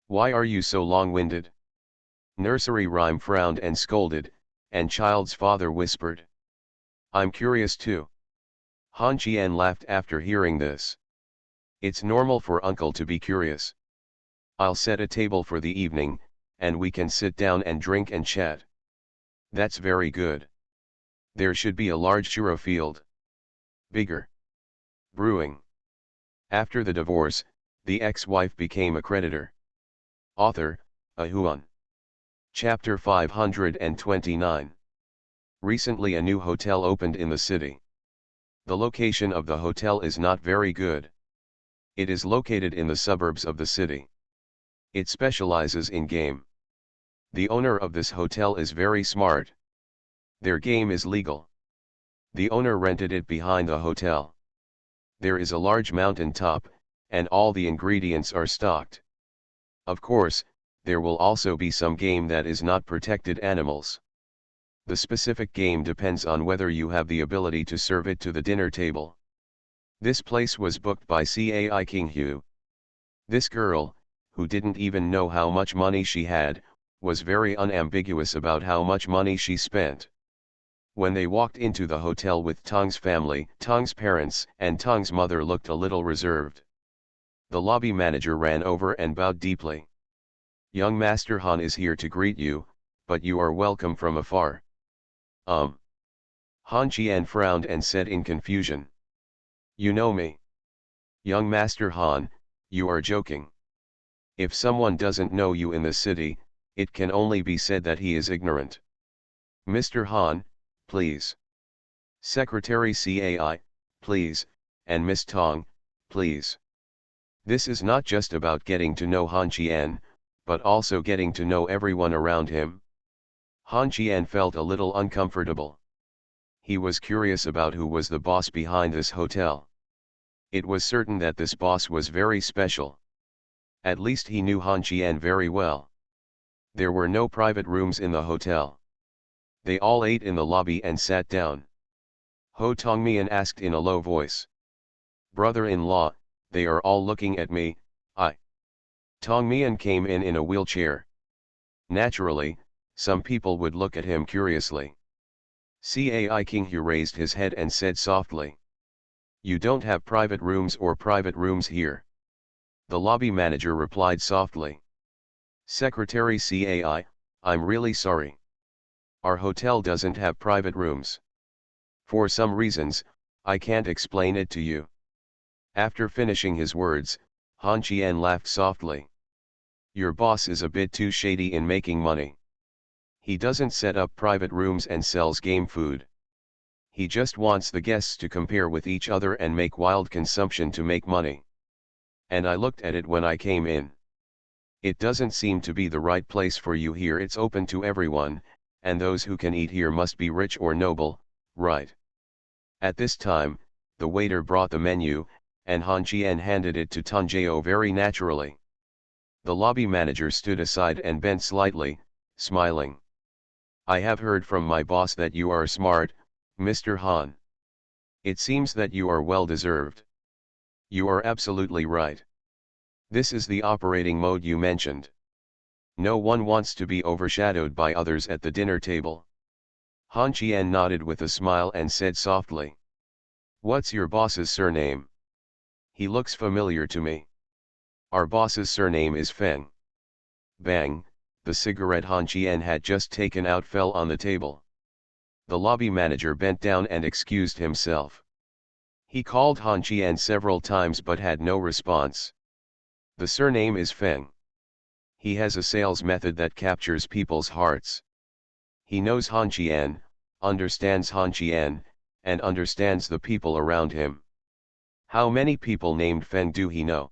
S1: Why are you so long-winded? Nursery Rhyme frowned and scolded, and child's father whispered. I'm curious too. Han Qian laughed after hearing this. It's normal for uncle to be curious. I'll set a table for the evening, and we can sit down and drink and chat. That's very good. There should be a large churro field. Bigger. Brewing. After the divorce, the ex-wife became a creditor. Author, Ahuan. Chapter 529. Recently a new hotel opened in the city. The location of the hotel is not very good. It is located in the suburbs of the city. It specializes in game. The owner of this hotel is very smart. Their game is legal. The owner rented it behind the hotel. There is a large mountain top, and all the ingredients are stocked. Of course, there will also be some game that is not protected animals. The specific game depends on whether you have the ability to serve it to the dinner table. This place was booked by Cai King Hu. This girl, who didn't even know how much money she had, was very unambiguous about how much money she spent. When they walked into the hotel with Tong's family, Tong's parents and Tong's mother looked a little reserved. The lobby manager ran over and bowed deeply. "Young Master Han is here to greet you, but you are welcome from afar." Han Qian frowned and said in confusion. "You know me?" "Young Master Han, you are joking. If someone doesn't know you in the city, it can only be said that he is ignorant. Mr. Han, please. Secretary Cai, please, and Miss Tong, please. This is not just about getting to know Han Qian, but also getting to know everyone around him." Han Qian felt a little uncomfortable. He was curious about who was the boss behind this hotel. It was certain that this boss was very special. At least he knew Han Qian very well. There were no private rooms in the hotel. They all ate in the lobby and sat down. Ho Tongmian asked in a low voice. "Brother-in-law, they are all looking at me, I." Tongmian came in a wheelchair. Naturally, some people would look at him curiously. Cai King Hu raised his head and said softly. "You don't have private rooms or private rooms here." The lobby manager replied softly. "Secretary Cai, I'm really sorry. Our hotel doesn't have private rooms. For some reasons, I can't explain it to you." After finishing his words, Han Qian laughed softly. "Your boss is a bit too shady in making money. He doesn't set up private rooms and sells game food. He just wants the guests to compare with each other and make wild consumption to make money. And I looked at it when I came in. It doesn't seem to be the right place for you here. It's open to everyone, and those who can eat here must be rich or noble, right?" At this time, the waiter brought the menu, and Han Qian handed it to Tan Jiao very naturally. The lobby manager stood aside and bent slightly, smiling. "I have heard from my boss that you are smart, Mr. Han. It seems that you are well deserved." "You are absolutely right. This is the operating mode you mentioned. No one wants to be overshadowed by others at the dinner table." Han Qian nodded with a smile and said softly. "What's your boss's surname? He looks familiar to me." "Our boss's surname is Feng." Bang, the cigarette Han Qian had just taken out fell on the table. The lobby manager bent down and excused himself. He called Han Qian several times but had no response. "The surname is Feng. He has a sales method that captures people's hearts. He knows Han Qian, understands Han Qian, and understands the people around him. How many people named Feng do he know?"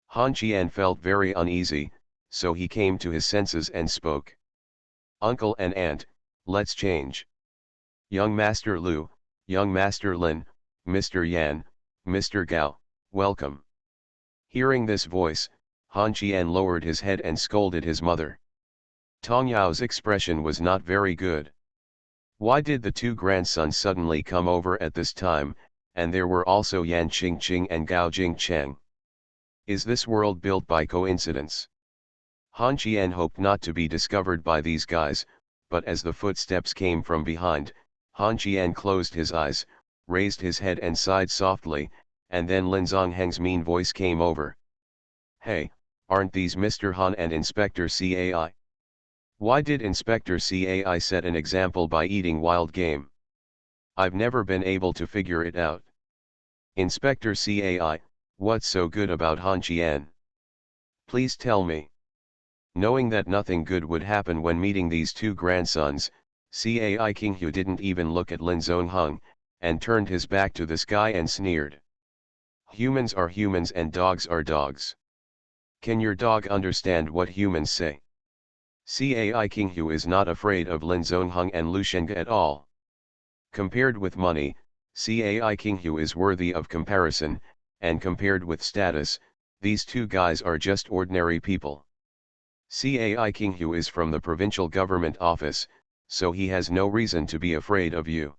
S1: Han Qian felt very uneasy, so he came to his senses and spoke. "Uncle and aunt, let's change. Young Master Lu, Young Master Lin, Mr. Yan, Mr. Gao, welcome." Hearing this voice, Han Qian lowered his head and scolded his mother. Tong Yao's expression was not very good. Why did the two grandsons suddenly come over at this time, and there were also Yan Qingqing and Gao Jingcheng? Is this world built by coincidence? Han Qian hoped not to be discovered by these guys, but as the footsteps came from behind, Han Qian closed his eyes, raised his head and sighed softly, and then Lin Zongheng's mean voice came over. "Hey, aren't these Mr. Han and Inspector Cai? Why did Inspector Cai set an example by eating wild game? I've never been able to figure it out. Inspector Cai, what's so good about Han Qian? Please tell me." Knowing that nothing good would happen when meeting these two grandsons, Cai King Hu didn't even look at Lin Zongheng, and turned his back to the sky and sneered. Humans are humans and dogs are dogs. Can your dog understand what humans say? Cai Kinghu is not afraid of Lin Zongheng and Lu Shengge at all. Compared with money, Cai Kinghu is worthy of comparison, and compared with status, these two guys are just ordinary people. Cai Kinghu is from the provincial government office, so he has no reason to be afraid of you.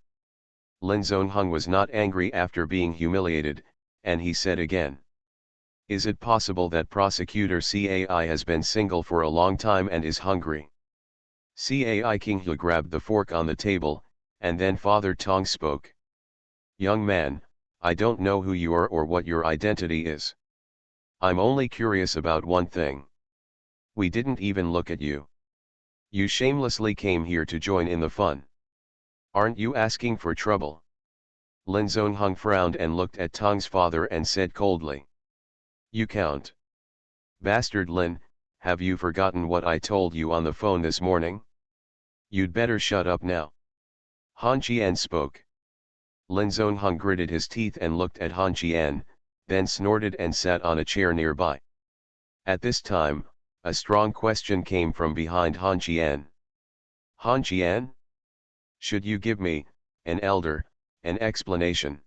S1: Lin Zongheng was not angry after being humiliated, and he said again. Is it possible that prosecutor Cai has been single for a long time and is hungry? Cai Kinghu grabbed the fork on the table, and then Father Tong spoke. Young man, I don't know who you are or what your identity is. I'm only curious about one thing. We didn't even look at you. You shamelessly came here to join in the fun. Aren't you asking for trouble? Lin Zongheng frowned and looked at Tong's father and said coldly. You count. Bastard Lin, have you forgotten what I told you on the phone this morning? You'd better shut up now. Han Qian spoke. Lin Zongheng gritted his teeth and looked at Han Qian, then snorted and sat on a chair nearby. At this time, a strong question came from behind Han Qian. Han Qian? Should you give me, an elder, an explanation?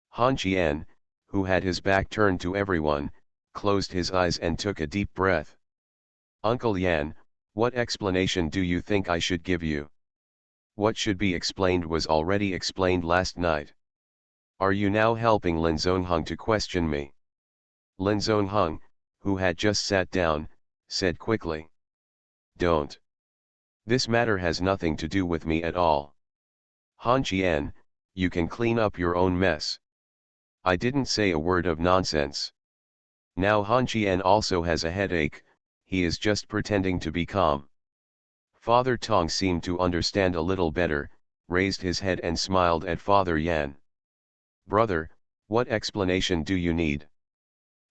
S1: Han Qian, who had his back turned to everyone, closed his eyes and took a deep breath. Uncle Yan, what explanation do you think I should give you? What should be explained was already explained last night. Are you now helping Lin Zongheng to question me? Lin Zongheng, who had just sat down, said quickly. Don't. This matter has nothing to do with me at all. Han Qian, you can clean up your own mess. I didn't say a word of nonsense. Now Han Qian also has a headache, he is just pretending to be calm. Father Tong seemed to understand a little better, raised his head and smiled at Father Yan. Brother, what explanation do you need?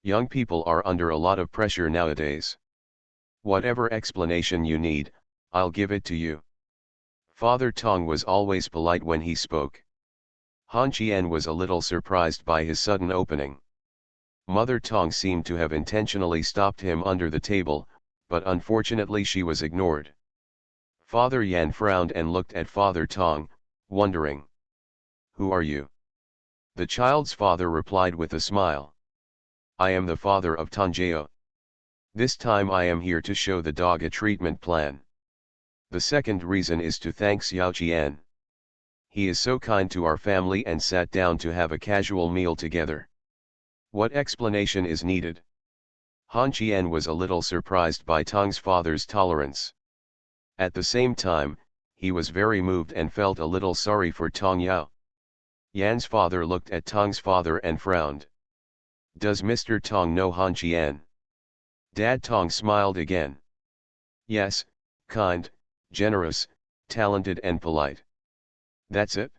S1: Young people are under a lot of pressure nowadays. Whatever explanation you need, I'll give it to you. Father Tong was always polite when he spoke. Han Qian was a little surprised by his sudden opening. Mother Tong seemed to have intentionally stopped him under the table, but unfortunately she was ignored. Father Yan frowned and looked at Father Tong, wondering. Who are you? The child's father replied with a smile. I am the father of Tanjeo. This time I am here to show the dog a treatment plan. The second reason is to thank Xiao Qian. He is so kind to our family and sat down to have a casual meal together. What explanation is needed? Han Qian was a little surprised by Tong's father's tolerance. At the same time, he was very moved and felt a little sorry for Tong Yao. Yan's father looked at Tong's father and frowned. Does Mr. Tong know Han Qian? Dad Tong smiled again. Yes, kind, generous, talented and polite. That's it?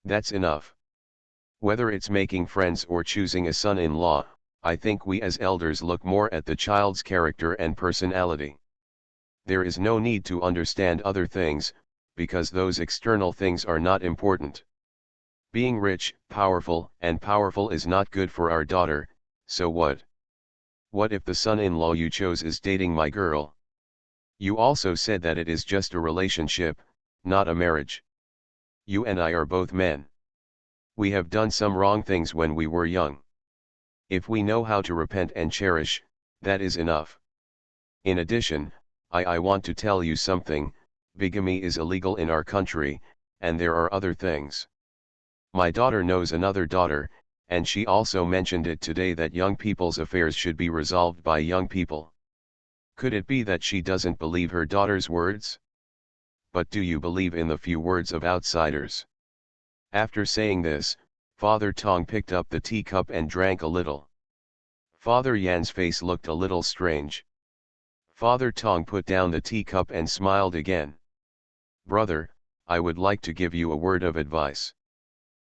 S1: That's enough. Whether it's making friends or choosing a son-in-law, I think we as elders look more at the child's character and personality. There is no need to understand other things, because those external things are not important. Being rich, powerful is not good for our daughter, so what? What if the son-in-law you chose is dating my girl? You also said that it is just a relationship, not a marriage. You and I are both men. We have done some wrong things when we were young. If we know how to repent and cherish, that is enough. In addition, I want to tell you something, bigamy is illegal in our country, and there are other things. My daughter knows another daughter, and she also mentioned it today that young people's affairs should be resolved by young people. Could it be that she doesn't believe her daughter's words? But do you believe in the few words of outsiders? After saying this, Father Tong picked up the teacup and drank a little. Father Yan's face looked a little strange. Father Tong put down the teacup and smiled again. Brother, I would like to give you a word of advice.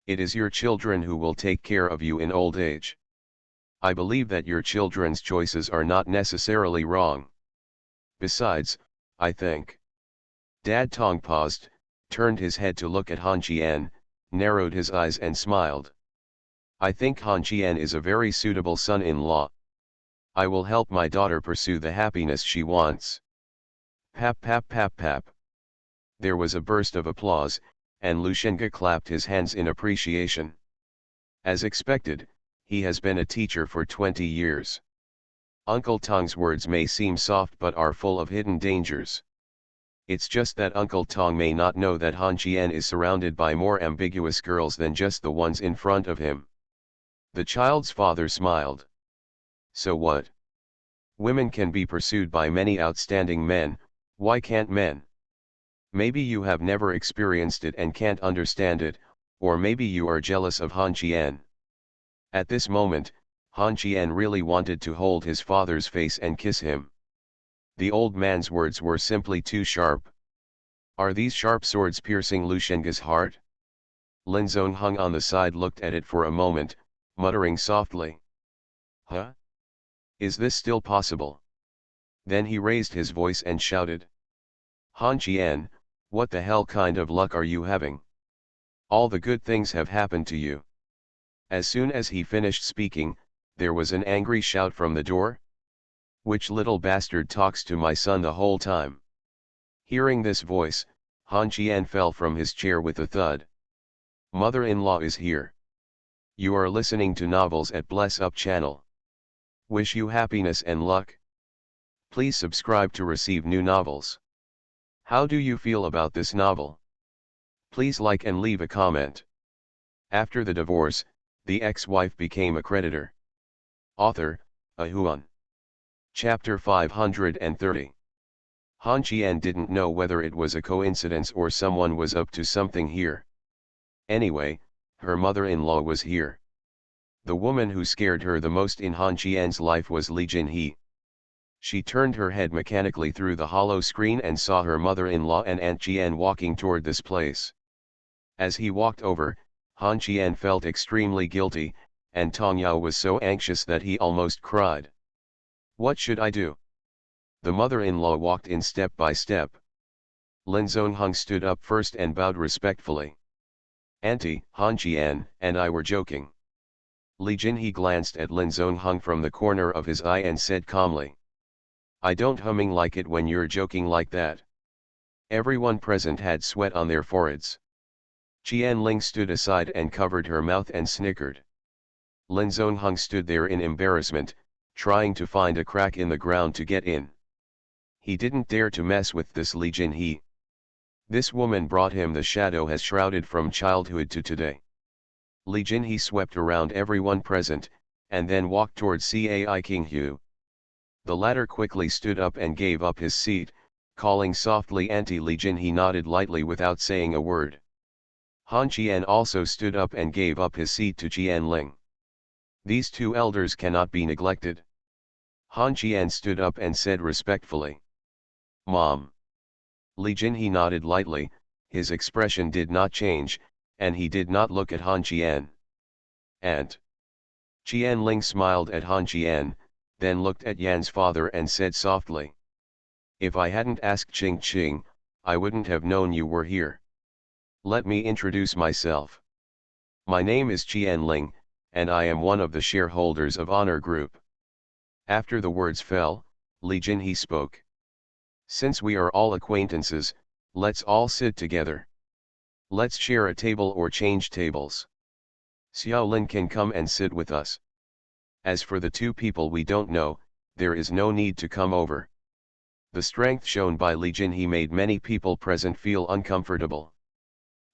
S1: It is your children who will take care of you in old age. I believe that your children's choices are not necessarily wrong. Besides, I think. Dad Tong paused, turned his head to look at Han Qian, narrowed his eyes and smiled. I think Han Qian is a very suitable son-in-law. I will help my daughter pursue the happiness she wants. Pap pap pap pap. There was a burst of applause, and Lu Shengge clapped his hands in appreciation. As expected, he has been a teacher for 20 years. Uncle Tong's words may seem soft but are full of hidden dangers. It's just that Uncle Tong may not know that Han Qian is surrounded by more ambiguous girls than just the ones in front of him. The child's father smiled. So what? Women can be pursued by many outstanding men, why can't men? Maybe you have never experienced it and can't understand it, or maybe you are jealous of Han Qian. At this moment, Han Qian really wanted to hold his father's face and kiss him. The old man's words were simply too sharp. Are these sharp swords piercing Lu Shengge's heart? Lin Zongheng on the side looked at it for a moment, muttering softly. Huh? Is this still possible? Then he raised his voice and shouted. Han Qian, what the hell kind of luck are you having? All the good things have happened to you. As soon as he finished speaking, there was an angry shout from the door. Which little bastard talks to my son the whole time? Hearing this voice, Han Qian fell from his chair with a thud. Mother-in-law is here. You are listening to novels at Bless Up channel. Wish you happiness and luck. Please subscribe to receive new novels. How do you feel about this novel? Please like and leave a comment. After the divorce, the ex-wife became a creditor. Author, Ahuan. Chapter 530. Han Qian didn't know whether it was a coincidence or someone was up to something here. Anyway, her mother-in-law was here. The woman who scared her the most in Han Qian's life was Li Jinhe. She turned her head mechanically through the hollow screen and saw her mother-in-law and Aunt Qian walking toward this place. As he walked over, Han Qian felt extremely guilty, and Tong Yao was so anxious that he almost cried. What should I do? The mother-in-law walked in step by step. Lin Zongheng stood up first and bowed respectfully. Auntie, Han Qian and I were joking. Li Jinhe glanced at Lin Zongheng from the corner of his eye and said calmly. I don't humming like it when you're joking like that. Everyone present had sweat on their foreheads. Qian Ling stood aside and covered her mouth and snickered. Lin Zongheng stood there in embarrassment, trying to find a crack in the ground to get in. He didn't dare to mess with this Li Jinhe. This woman brought him the shadow has shrouded from childhood to today. Li Jinhe swept around everyone present, and then walked toward Cai King Hu. The latter quickly stood up and gave up his seat, calling softly Auntie. Li Jinhe nodded lightly without saying a word. Han Qian also stood up and gave up his seat to Qian Ling. These two elders cannot be neglected. Han Qian stood up and said respectfully. Mom. Li Jinhe nodded lightly, his expression did not change, and he did not look at Han Qian. Aunt. Qian Ling smiled at Han Qian, then looked at Yan's father and said softly. If I hadn't asked Ching Ching, I wouldn't have known you were here. Let me introduce myself. My name is Qian Ling, and I am one of the shareholders of Honor Group. After the words fell, Li Jinhe spoke. Since we are all acquaintances, let's all sit together. Let's share a table or change tables. Xiao Lin can come and sit with us. As for the two people we don't know, there is no need to come over. The strength shown by Li Jinhe made many people present feel uncomfortable.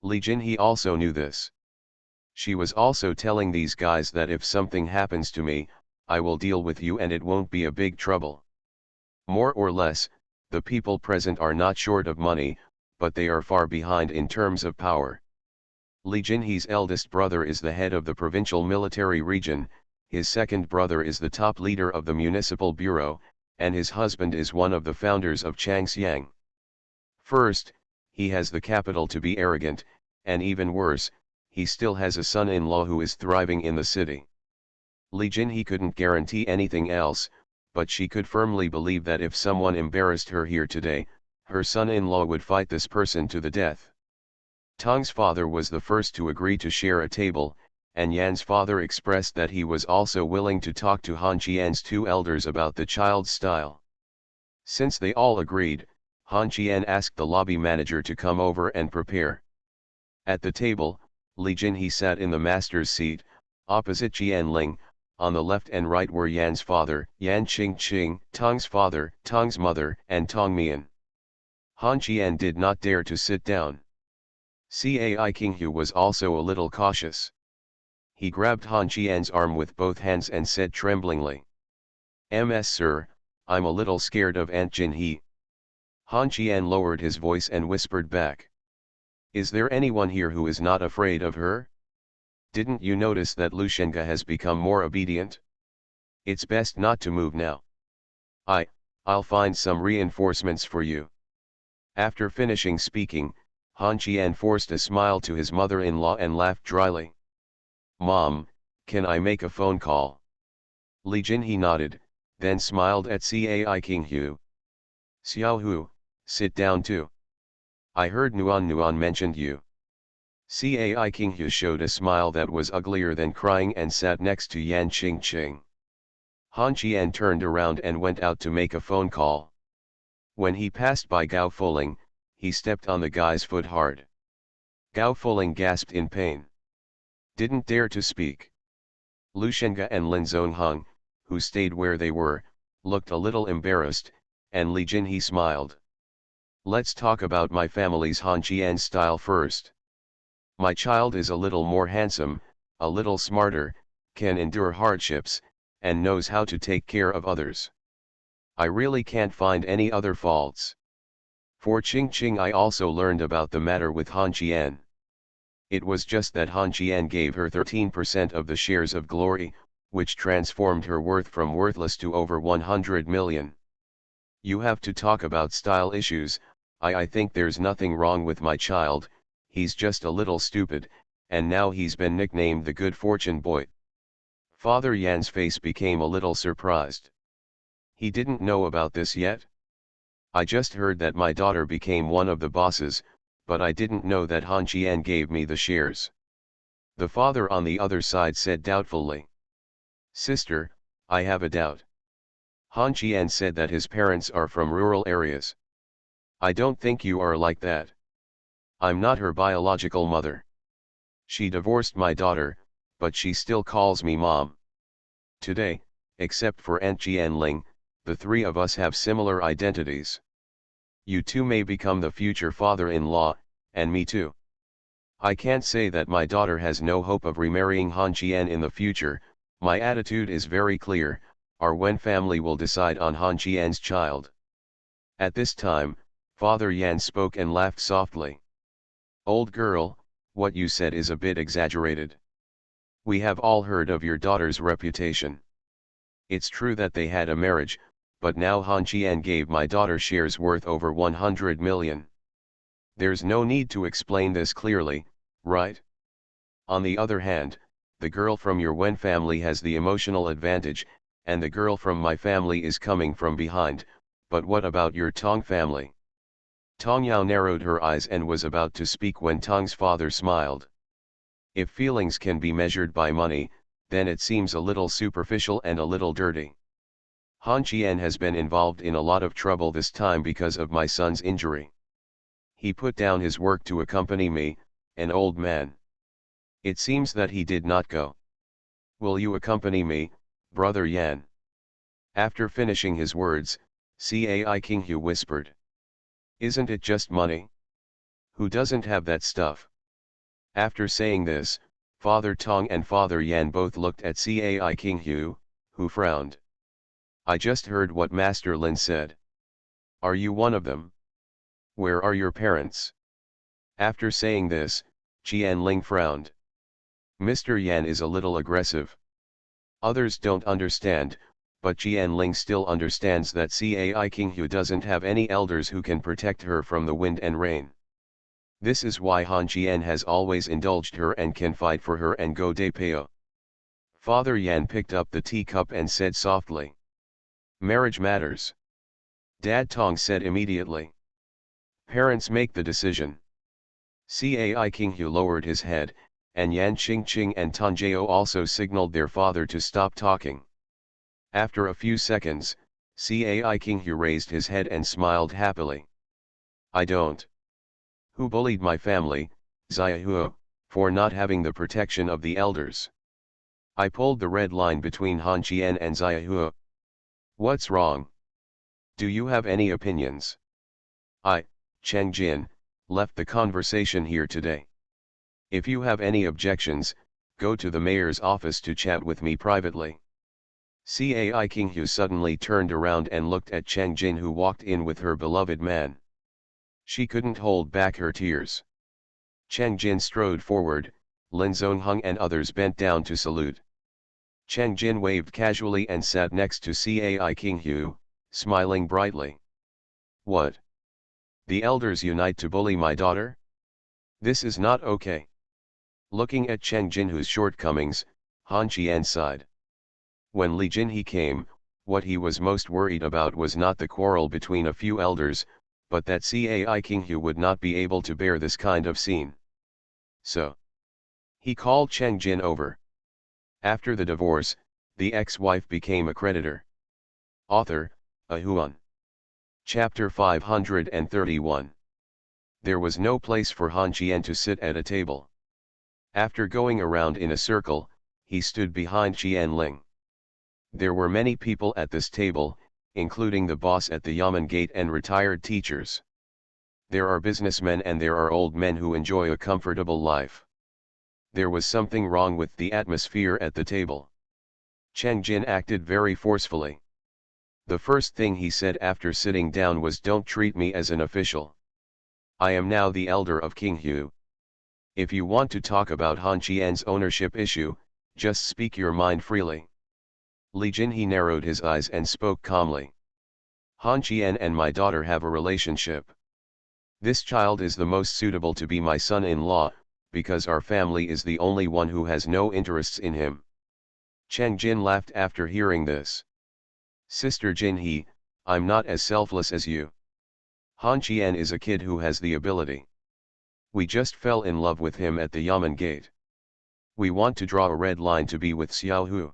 S1: Li Jinhe also knew this. She was also telling these guys that if something happens to me, I will deal with you and it won't be a big trouble. More or less, the people present are not short of money, but they are far behind in terms of power. Li Jinhe's eldest brother is the head of the provincial military region, his second brother is the top leader of the municipal bureau, and his husband is one of the founders of Changxiang. First, he has the capital to be arrogant, and even worse, he still has a son-in-law who is thriving in the city. Li Jinhe couldn't guarantee anything else, but she could firmly believe that if someone embarrassed her here today, her son-in-law would fight this person to the death. Tong's father was the first to agree to share a table, and Yan's father expressed that he was also willing to talk to Han Qian's two elders about the child's style. Since they all agreed, Han Qian asked the lobby manager to come over and prepare. At the table, Li Jinhe sat in the master's seat, opposite Qian Ling. On the left and right were Yan's father, Yan Qingqing, Tong's father, Tong's mother, and Tong Mian. Han Qian did not dare to sit down. Cai Qinghu was also a little cautious. He grabbed Han Qian's arm with both hands and said tremblingly, "Ms. Sir, I'm a little scared of Aunt Jinhe." Han Qian lowered his voice and whispered back, "Is there anyone here who is not afraid of her? Didn't you notice that Lushenga has become more obedient? It's best not to move now. I'll find some reinforcements for you." After finishing speaking, Han Qian forced a smile to his mother-in-law and laughed dryly. "Mom, can I make a phone call?" Li Jinhe nodded, then smiled at Cai Qinghu. "Xiaohu, sit down too. I heard Nuan mentioned you." Cai Qinghu showed a smile that was uglier than crying and sat next to Yan Qingqing. Han Qian turned around and went out to make a phone call. When he passed by Gao Fuling, he stepped on the guy's foot hard. Gao Fuling gasped in pain. Didn't dare to speak. Lushenga and Lin Zongheng, who stayed where they were, looked a little embarrassed, and Li Jinhe smiled. "Let's talk about my family's Han Qian style first. My child is a little more handsome, a little smarter, can endure hardships, and knows how to take care of others. I really can't find any other faults." For Qingqing, I also learned about the matter with Han Qian. It was just that Han Qian gave her 13% of the shares of Glory, which transformed her worth from worthless to over 100 million. You have to talk about style issues. I think there's nothing wrong with my child, he's just a little stupid, and now he's been nicknamed the Good Fortune Boy. Father Yan's face became a little surprised. He didn't know about this yet. "I just heard that my daughter became one of the bosses, but I didn't know that Han Qian gave me the shares." The father on the other side said doubtfully. "Sister, I have a doubt. Han Qian said that his parents are from rural areas. I don't think you are like that. I'm not her biological mother. She divorced my daughter, but she still calls me mom. Today, except for Aunt Jianling, the three of us have similar identities. You too may become the future father-in-law, and me too. I can't say that my daughter has no hope of remarrying Han Qian in the future. My attitude is very clear, our Wen family will decide on Han Qian's child." At this time, Father Yan spoke and laughed softly. "Old girl, what you said is a bit exaggerated. We have all heard of your daughter's reputation. It's true that they had a marriage, but now Han Qian gave my daughter shares worth over 100 million. There's no need to explain this clearly, right? On the other hand, the girl from your Wen family has the emotional advantage, and the girl from my family is coming from behind, but what about your Tong family?" Tong Yao narrowed her eyes and was about to speak when Tong's father smiled. "If feelings can be measured by money, then it seems a little superficial and a little dirty. Han Qian has been involved in a lot of trouble this time because of my son's injury. He put down his work to accompany me, an old man. It seems that he did not go. Will you accompany me, Brother Yan?" After finishing his words, Cai Qinghu whispered, "Isn't it just money? Who doesn't have that stuff?" After saying this, Father Tong and Father Yan both looked at Cai Qinghu, who frowned. "I just heard what Master Lin said. Are you one of them? Where are your parents?" After saying this, Qian Ling frowned. "Mr. Yan is a little aggressive. Others don't understand, but Qian Ling still understands that Cai Qinghu doesn't have any elders who can protect her from the wind and rain. This is why Han Qian has always indulged her and can fight for her and go de peo." Father Yan picked up the teacup and said softly, "Marriage matters." Dad Tong said immediately, "Parents make the decision." Cai Qinghu lowered his head, and Yan Qingqing and Tanjio also signaled their father to stop talking. After a few seconds, Cai Qinghu raised his head and smiled happily. I don't. Who bullied my family, Xiaohu, for not having the protection of the elders? I pulled the red line between Han Qian and Xiaohu. What's wrong? Do you have any opinions? I, Cheng Jin, left the conversation here today. If you have any objections, go to the mayor's office to chat with me privately. Cai Qinghu suddenly turned around and looked at Cheng Jin, who walked in with her beloved man. She couldn't hold back her tears. Cheng Jin strode forward, Lin Zongheng and others bent down to salute. Cheng Jin waved casually and sat next to Cai Qinghu, smiling brightly. What? The elders unite to bully my daughter? This is not okay. Looking at Cheng Jinhu's shortcomings, Han Qian sighed. When Li Jinhe came, what he was most worried about was not the quarrel between a few elders, but that Cai Qinghu would not be able to bear this kind of scene. So he called Cheng Jin over. After the divorce, the ex-wife became a creditor. Author, Ahuan. Chapter 531. There was no place for Han Qian to sit at a table. After going around in a circle, he stood behind Qian Ling. There were many people at this table, including the boss at the Yamen Gate and retired teachers. There are businessmen and there are old men who enjoy a comfortable life. There was something wrong with the atmosphere at the table. Cheng Jin acted very forcefully. The first thing he said after sitting down was, "Don't treat me as an official. I am now the elder of Qinghu. If you want to talk about Han Qian's ownership issue, just speak your mind freely." Li Jinhe narrowed his eyes and spoke calmly. Han Qian and my daughter have a relationship. This child is the most suitable to be my son-in-law, because our family is the only one who has no interests in him. Cheng Jin laughed after hearing this. Sister Jinhe, I'm not as selfless as you. Han Qian is a kid who has the ability. We just fell in love with him at the Yamen Gate. We want to draw a red line to be with Xiaohu.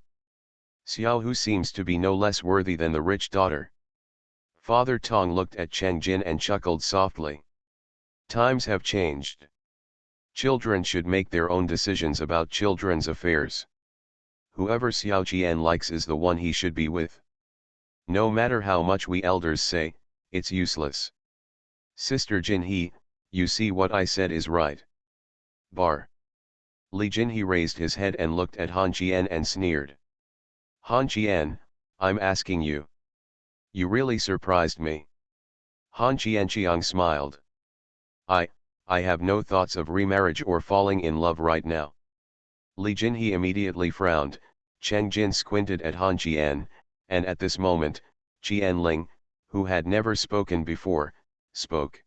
S1: Xiaohu seems to be no less worthy than the rich daughter. Father Tong looked at Cheng Jin and chuckled softly. Times have changed. Children should make their own decisions about children's affairs. Whoever Xiao Qian likes is the one he should be with. No matter how much we elders say, it's useless. Sister Jinhe, you see what I said is right. Bar. Li Jinhe raised his head and looked at Han Qian and sneered. Han Qian, I'm asking you. You really surprised me. Han Qianqiang smiled. I have no thoughts of remarriage or falling in love right now. Li Jinhe immediately frowned. Cheng Jin squinted at Han Qian, and at this moment, Qian Ling, who had never spoken before, spoke.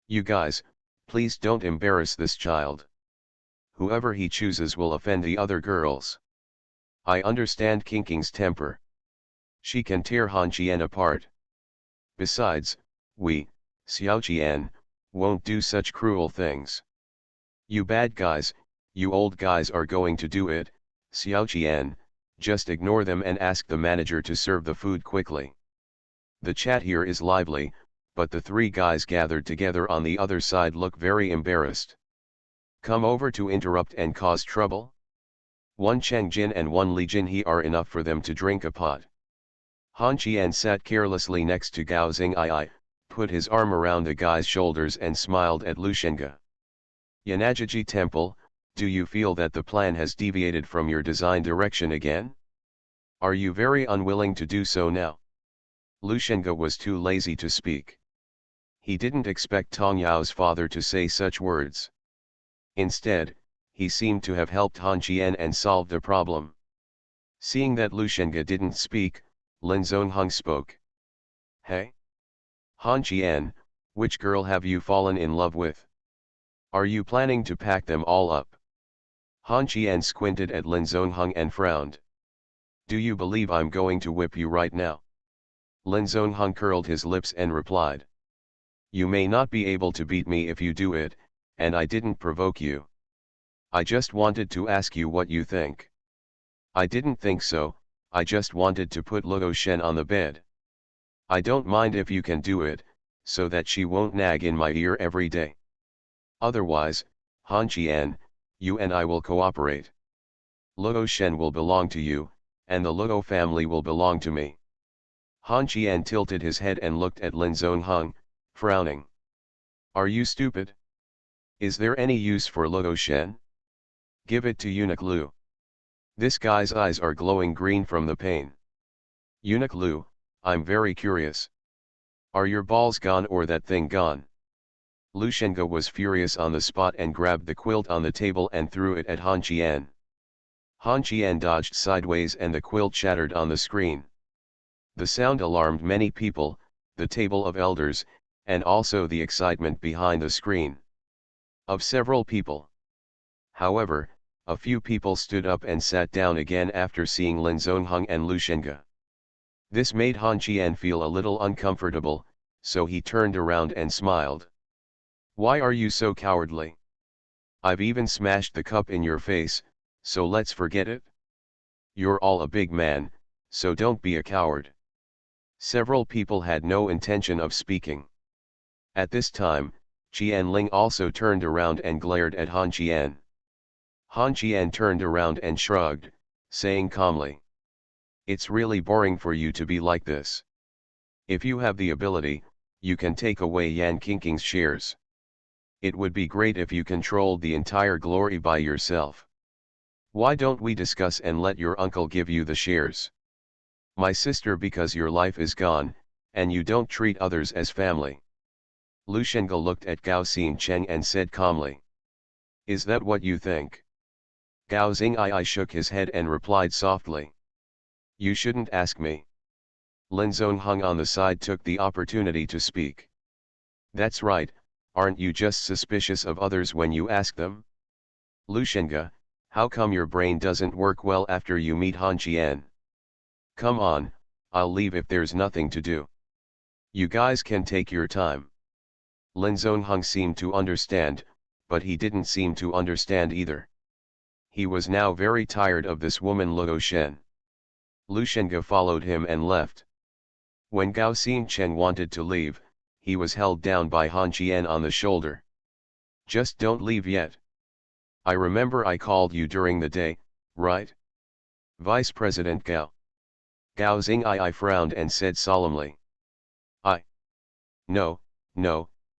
S1: You guys, please don't embarrass this child. Whoever he chooses will offend the other girls. I understand Qingqing's temper. She can tear Han Qian apart. Besides, we, Xiao Qian, won't do such cruel things. You bad guys, you old guys are going to do it, Xiao Qian, just ignore them and ask the manager to serve the food quickly. The chat here is lively, but the three guys gathered together on the other side look very embarrassed. Come over to interrupt and cause trouble? One Cheng Jin and one Li Jinhe are enough for them to drink a pot. Han Qian sat carelessly next to Gao Xing'ai, put his arm around the guy's shoulders and smiled at Lushenga. Yanajiji Temple, do you feel that the plan has deviated from your design direction again? Are you very unwilling to do so now? Lushenga was too lazy to speak. He didn't expect Tong Yao's father to say such words. Instead, he seemed to have helped Han Qian and solved the problem. Seeing that Lushenga didn't speak, Lin Zongheng spoke. Hey? Han Qian, which girl have you fallen in love with? Are you planning to pack them all up? Han Qian squinted at Lin Zongheng and frowned. Do you believe I'm going to whip you right now? Lin Zongheng curled his lips and replied. You may not be able to beat me if you do it, and I didn't provoke you. I just wanted to ask you what you think. I didn't think so, I just wanted to put Luo Shen on the bed. I don't mind if you can do it, so that she won't nag in my ear every day. Otherwise, Han Qian, you and I will cooperate. Luo Shen will belong to you, and the Luo family will belong to me. Han Qian tilted his head and looked at Lin Zongheng, frowning. Are you stupid? Is there any use for Luo Shen? Give it to Eunuch Lu. This guy's eyes are glowing green from the pain. Eunuch Lu, I'm very curious. Are your balls gone or that thing gone? Lu Shengge was furious on the spot and grabbed the quilt on the table and threw it at Han Qian. Han Qian dodged sideways and the quilt shattered on the screen. The sound alarmed many people, the table of elders, and also the excitement behind the screen. Of several people. However, a few people stood up and sat down again after seeing Lin Zongheng and Lu Shengge. This made Han Qian feel a little uncomfortable, so he turned around and smiled. Why are you so cowardly? I've even smashed the cup in your face, so let's forget it. You're all a big man, so don't be a coward. Several people had no intention of speaking. At this time, Qian Ling also turned around and glared at Han Qian. Han Qian turned around and shrugged, saying calmly. It's really boring for you to be like this. If you have the ability, you can take away Yan Qingqing's shares. It would be great if you controlled the entire glory by yourself. Why don't we discuss and let your uncle give you the shares? My sister, because your life is gone, and you don't treat others as family. Lu Shengge looked at Gao Xingcheng and said calmly. Is that what you think? Gao Xingyi shook his head and replied softly. You shouldn't ask me. Lin Zongheng on the side took the opportunity to speak. That's right, aren't you just suspicious of others when you ask them? Lu Shengge, how come your brain doesn't work well after you meet Han Qian? Come on, I'll leave if there's nothing to do. You guys can take your time. Lin Zongheng seemed to understand, but he didn't seem to understand either. He was now very tired of this woman Luo Shen. Lu Shengge followed him and left. When Gao Xingcheng wanted to leave, he was held down by Han Qian on the shoulder. Just don't leave yet. I remember I called you during the day, right? Vice President Gao. Gao Xingyi frowned and said solemnly.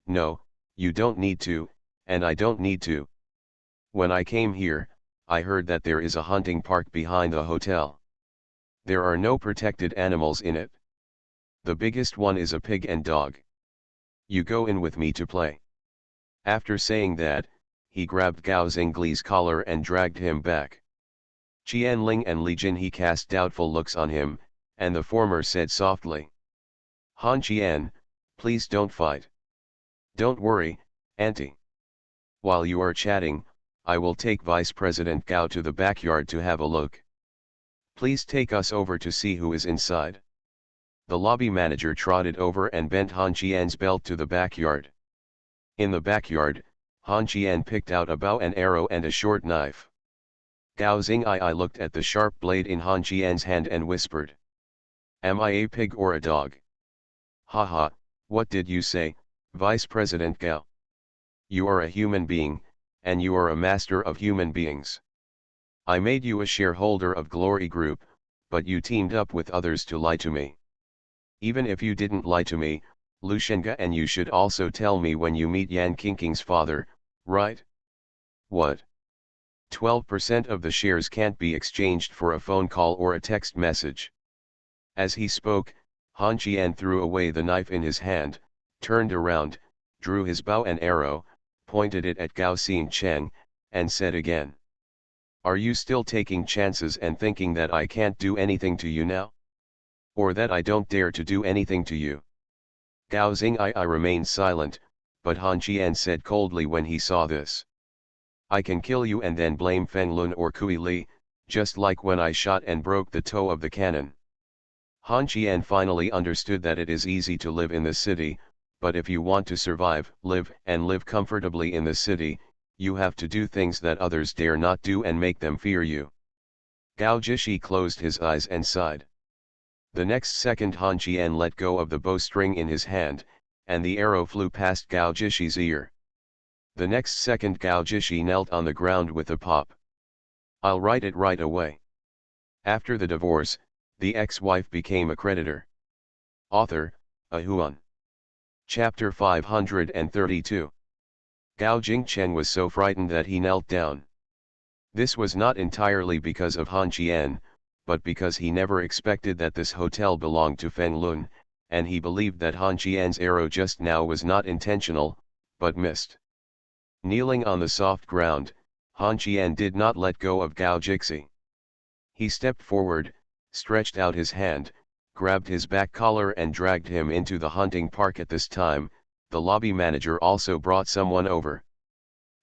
S1: No, you don't need to, and I don't need to. When I came here, I heard that there is a hunting park behind the hotel. There are no protected animals in it. The biggest one is a pig and dog. You go in with me to play. After saying that, he grabbed Gao Xingli's collar and dragged him back. Qian Ling and Li Jinhe cast doubtful looks on him, and the former said softly. Han Qian, please don't fight. Don't worry, Auntie. While you are chatting, I will take Vice President Gao to the backyard to have a look. Please take us over to see who is inside. The lobby manager trotted over and bent Han Qian's belt to the backyard. In the backyard, Han Qian picked out a bow and arrow and a short knife. Gao Xingyi looked at the sharp blade in Han Qian's hand and whispered. Am I a pig or a dog? Haha, what did you say, Vice President Gao? You are a human being, and you are a master of human beings. I made you a shareholder of Glory Group, but you teamed up with others to lie to me. Even if you didn't lie to me, Lu Shengge, and you should also tell me when you meet Yan Qingqing's father, right? What? 12% of the shares can't be exchanged for a phone call or a text message. As he spoke, Han Qian threw away the knife in his hand, turned around, drew his bow and arrow, pointed it at Gao Xingcheng, and said again. Are you still taking chances and thinking that I can't do anything to you now? Or that I don't dare to do anything to you? Gao Xingyi remained silent, but Han Qian said coldly when he saw this. I can kill you and then blame Feng Lun or Kui Li, just like when I shot and broke the toe of the cannon. Han Qian finally understood that it is easy to live in the city, but if you want to survive, live comfortably in the city, you have to do things that others dare not do and make them fear you. Gao Jishi closed his eyes and sighed. The next second Han Qian let go of the bowstring in his hand, and the arrow flew past Gao Jishi's ear. The next second Gao Jishi knelt on the ground with a pop. I'll write it right away. After the divorce, the ex-wife became a creditor. Author, A Huan. Chapter 532. Gao Jingchen was so frightened that he knelt down. This was not entirely because of Han Qian, but because he never expected that this hotel belonged to Feng Lun, and he believed that Han Qian's arrow just now was not intentional, but missed. Kneeling on the soft ground, Han Qian did not let go of Gao Jixi. He stepped forward, stretched out his hand, grabbed his back collar and dragged him into the hunting park. At this time, the lobby manager also brought someone over.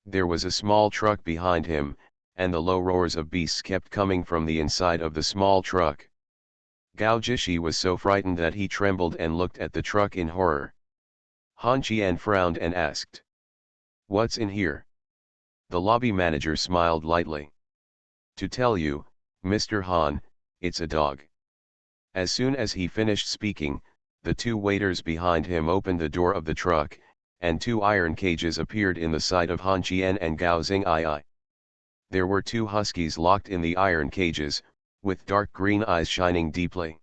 S1: There was a small truck behind him, and the low roars of beasts kept coming from the inside of the small truck. Gao Jishi was so frightened that he trembled and looked at the truck in horror. Han Qian frowned and asked, "What's in here?" The lobby manager smiled lightly. "To tell you, Mr. Han, it's a dog." As soon as he finished speaking, the two waiters behind him opened the door of the truck, and two iron cages appeared in the side of Han Qian and Gao Xing'ai. There were two huskies locked in the iron cages, with dark green eyes shining deeply.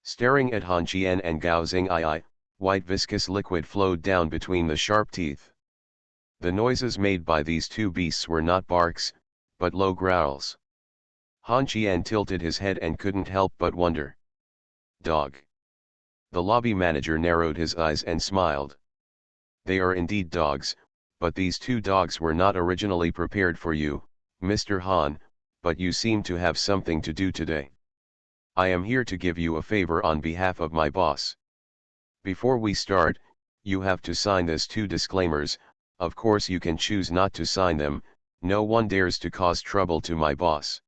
S1: Staring at Han Qian and Gao Xing'ai, white viscous liquid flowed down between the sharp teeth. The noises made by these two beasts were not barks, but low growls. Han Qian tilted his head and couldn't help but wonder. Dog. The lobby manager narrowed his eyes and smiled. They are indeed dogs, but these two dogs were not originally prepared for you, Mr. Han, but you seem to have something to do today. I am here to give you a favor on behalf of my boss. Before we start, you have to sign these two disclaimers. Of course you can choose not to sign them. No one dares to cause trouble to my boss.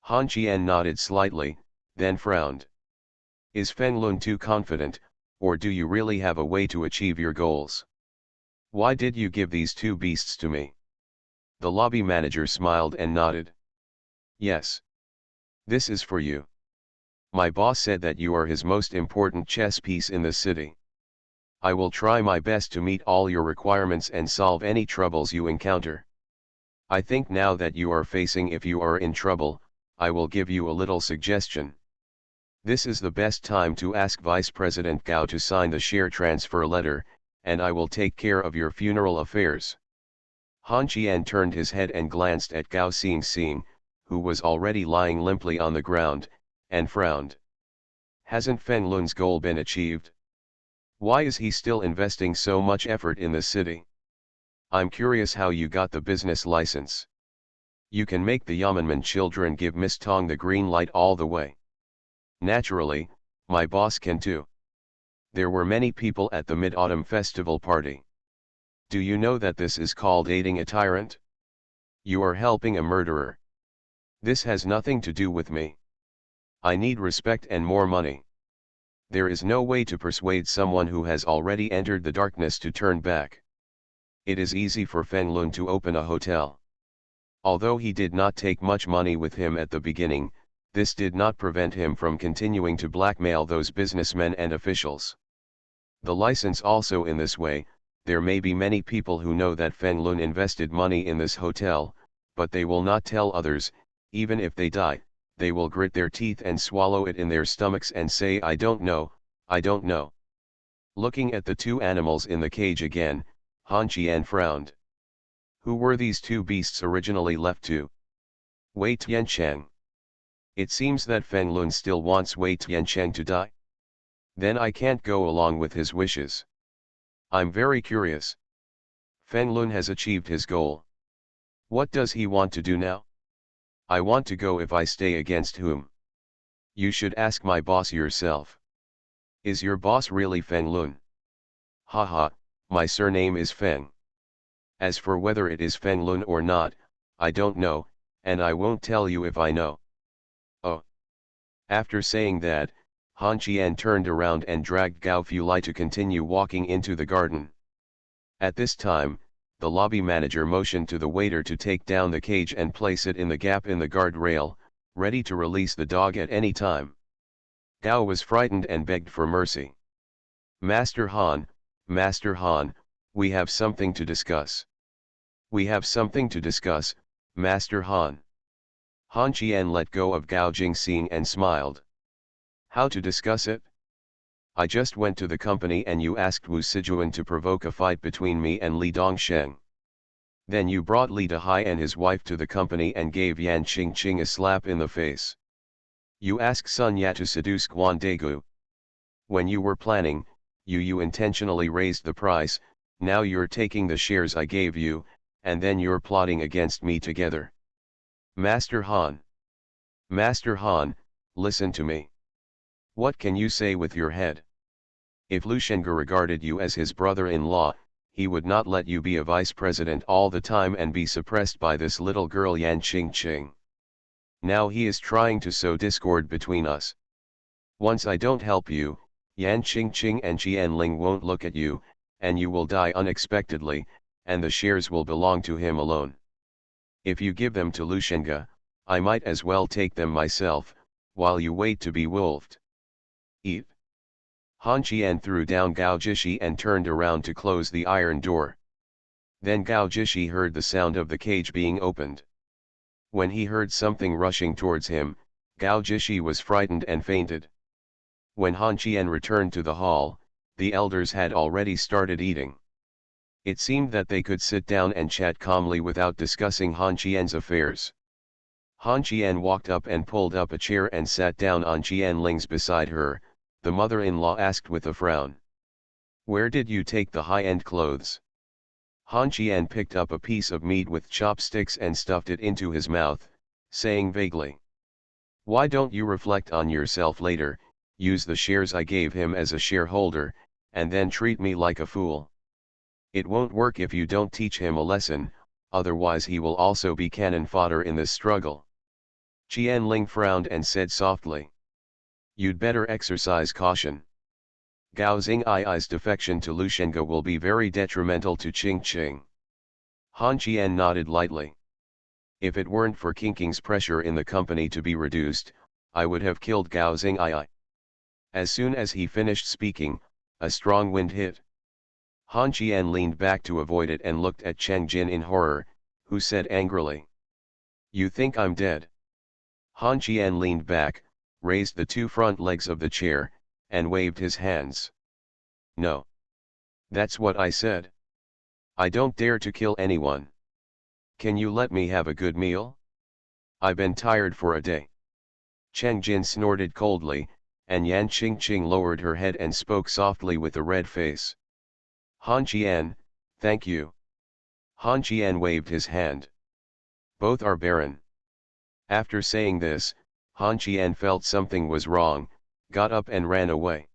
S1: Han Qian nodded slightly, then frowned. Is Feng Lun too confident, or do you really have a way to achieve your goals? Why did you give these two beasts to me? The lobby manager smiled and nodded. Yes. This is for you. My boss said that you are his most important chess piece in the city. I will try my best to meet all your requirements and solve any troubles you encounter. I think now that you are facing if you are in trouble, I will give you a little suggestion. This is the best time to ask Vice President Gao to sign the share transfer letter, and I will take care of your funeral affairs. Han Qian turned his head and glanced at Gao Xingxing, who was already lying limply on the ground, and frowned. Hasn't Feng Lun's goal been achieved? Why is he still investing so much effort in the city? I'm curious how you got the business license. You can make the Yamanman children give Miss Tong the green light all the way. Naturally, my boss can too. There were many people at the Mid-Autumn Festival party. Do you know that this is called aiding a tyrant? You are helping a murderer. This has nothing to do with me. I need respect and more money. There is no way to persuade someone who has already entered the darkness to turn back. It is easy for Feng Lun to open a hotel. Although he did not take much money with him at the beginning, this did not prevent him from continuing to blackmail those businessmen and officials. The license also in this way, there may be many people who know that Feng Lun invested money in this hotel, but they will not tell others. Even if they die, they will grit their teeth and swallow it in their stomachs and say, I don't know, I don't know. Looking at the two animals in the cage again, Han Qian frowned. Who were these two beasts originally left to? Wei Tiancheng. It seems that Feng Lun still wants Wei Tiancheng to die. Then I can't go along with his wishes. I'm very curious. Feng Lun has achieved his goal. What does he want to do now? I want to go if I stay against whom? You should ask my boss yourself. Is your boss really Feng Lun? Haha, my surname is Feng. As for whether it is Feng Lun or not, I don't know, and I won't tell you if I know. Oh. After saying that, Han Qian turned around and dragged Gao Fulai to continue walking into the garden. At this time, the lobby manager motioned to the waiter to take down the cage and place it in the gap in the guardrail, ready to release the dog at any time. Gao was frightened and begged for mercy. Master Han, we have something to discuss. We have something to discuss, Master Han. Han Qian let go of Gao Jingxing and smiled. How to discuss it? I just went to the company and you asked Wu Sijuan to provoke a fight between me and Li Dongsheng. Then you brought Li Dehai and his wife to the company and gave Yan Qingqing a slap in the face. You asked Sun Ya to seduce Guan Degu. When you were planning, you intentionally raised the price, now you're taking the shares I gave you, and then you're plotting against me together. Master Han, listen to me. What can you say with your head? If Lu Shenge regarded you as his brother-in-law, he would not let you be a vice president all the time and be suppressed by this little girl Yan Qingqing. Now he is trying to sow discord between us. Once I don't help you, Yan Qingqing and Qianling won't look at you, and you will die unexpectedly, and the shares will belong to him alone. If you give them to Lu Shenge, I might as well take them myself, while you wait to be wolfed. Eat. Han Qian threw down Gao Jishi and turned around to close the iron door. Then Gao Jishi heard the sound of the cage being opened. When he heard something rushing towards him, Gao Jishi was frightened and fainted. When Han Qian returned to the hall, the elders had already started eating. It seemed that they could sit down and chat calmly without discussing Han Qian's affairs. Han Qian walked up and pulled up a chair and sat down on Qianling's beside her. The mother-in-law asked with a frown. Where did you take the high-end clothes? Han Qian picked up a piece of meat with chopsticks and stuffed it into his mouth, saying vaguely. Why don't you reflect on yourself later, use the shares I gave him as a shareholder, and then treat me like a fool? It won't work if you don't teach him a lesson, otherwise he will also be cannon fodder in this struggle. Qianling frowned and said softly. You'd better exercise caution. Gao Xing's defection to Lu Shenge will be very detrimental to Qingqing. Han Qian nodded lightly. If it weren't for Qingqing's pressure in the company to be reduced, I would have killed Gao Xing'ai. As soon as he finished speaking, a strong wind hit. Han Qian leaned back to avoid it and looked at Cheng Jin in horror, who said angrily. You think I'm dead? Han Qian leaned back, raised the two front legs of the chair, and waved his hands. No. That's what I said. I don't dare to kill anyone. Can you let me have a good meal? I've been tired for a day. Cheng Jin snorted coldly, and Yan Qingqing lowered her head and spoke softly with a red face. Han Qian, thank you. Han Qian waved his hand. Both are barren. After saying this, Han Qian felt something was wrong, got up and ran away.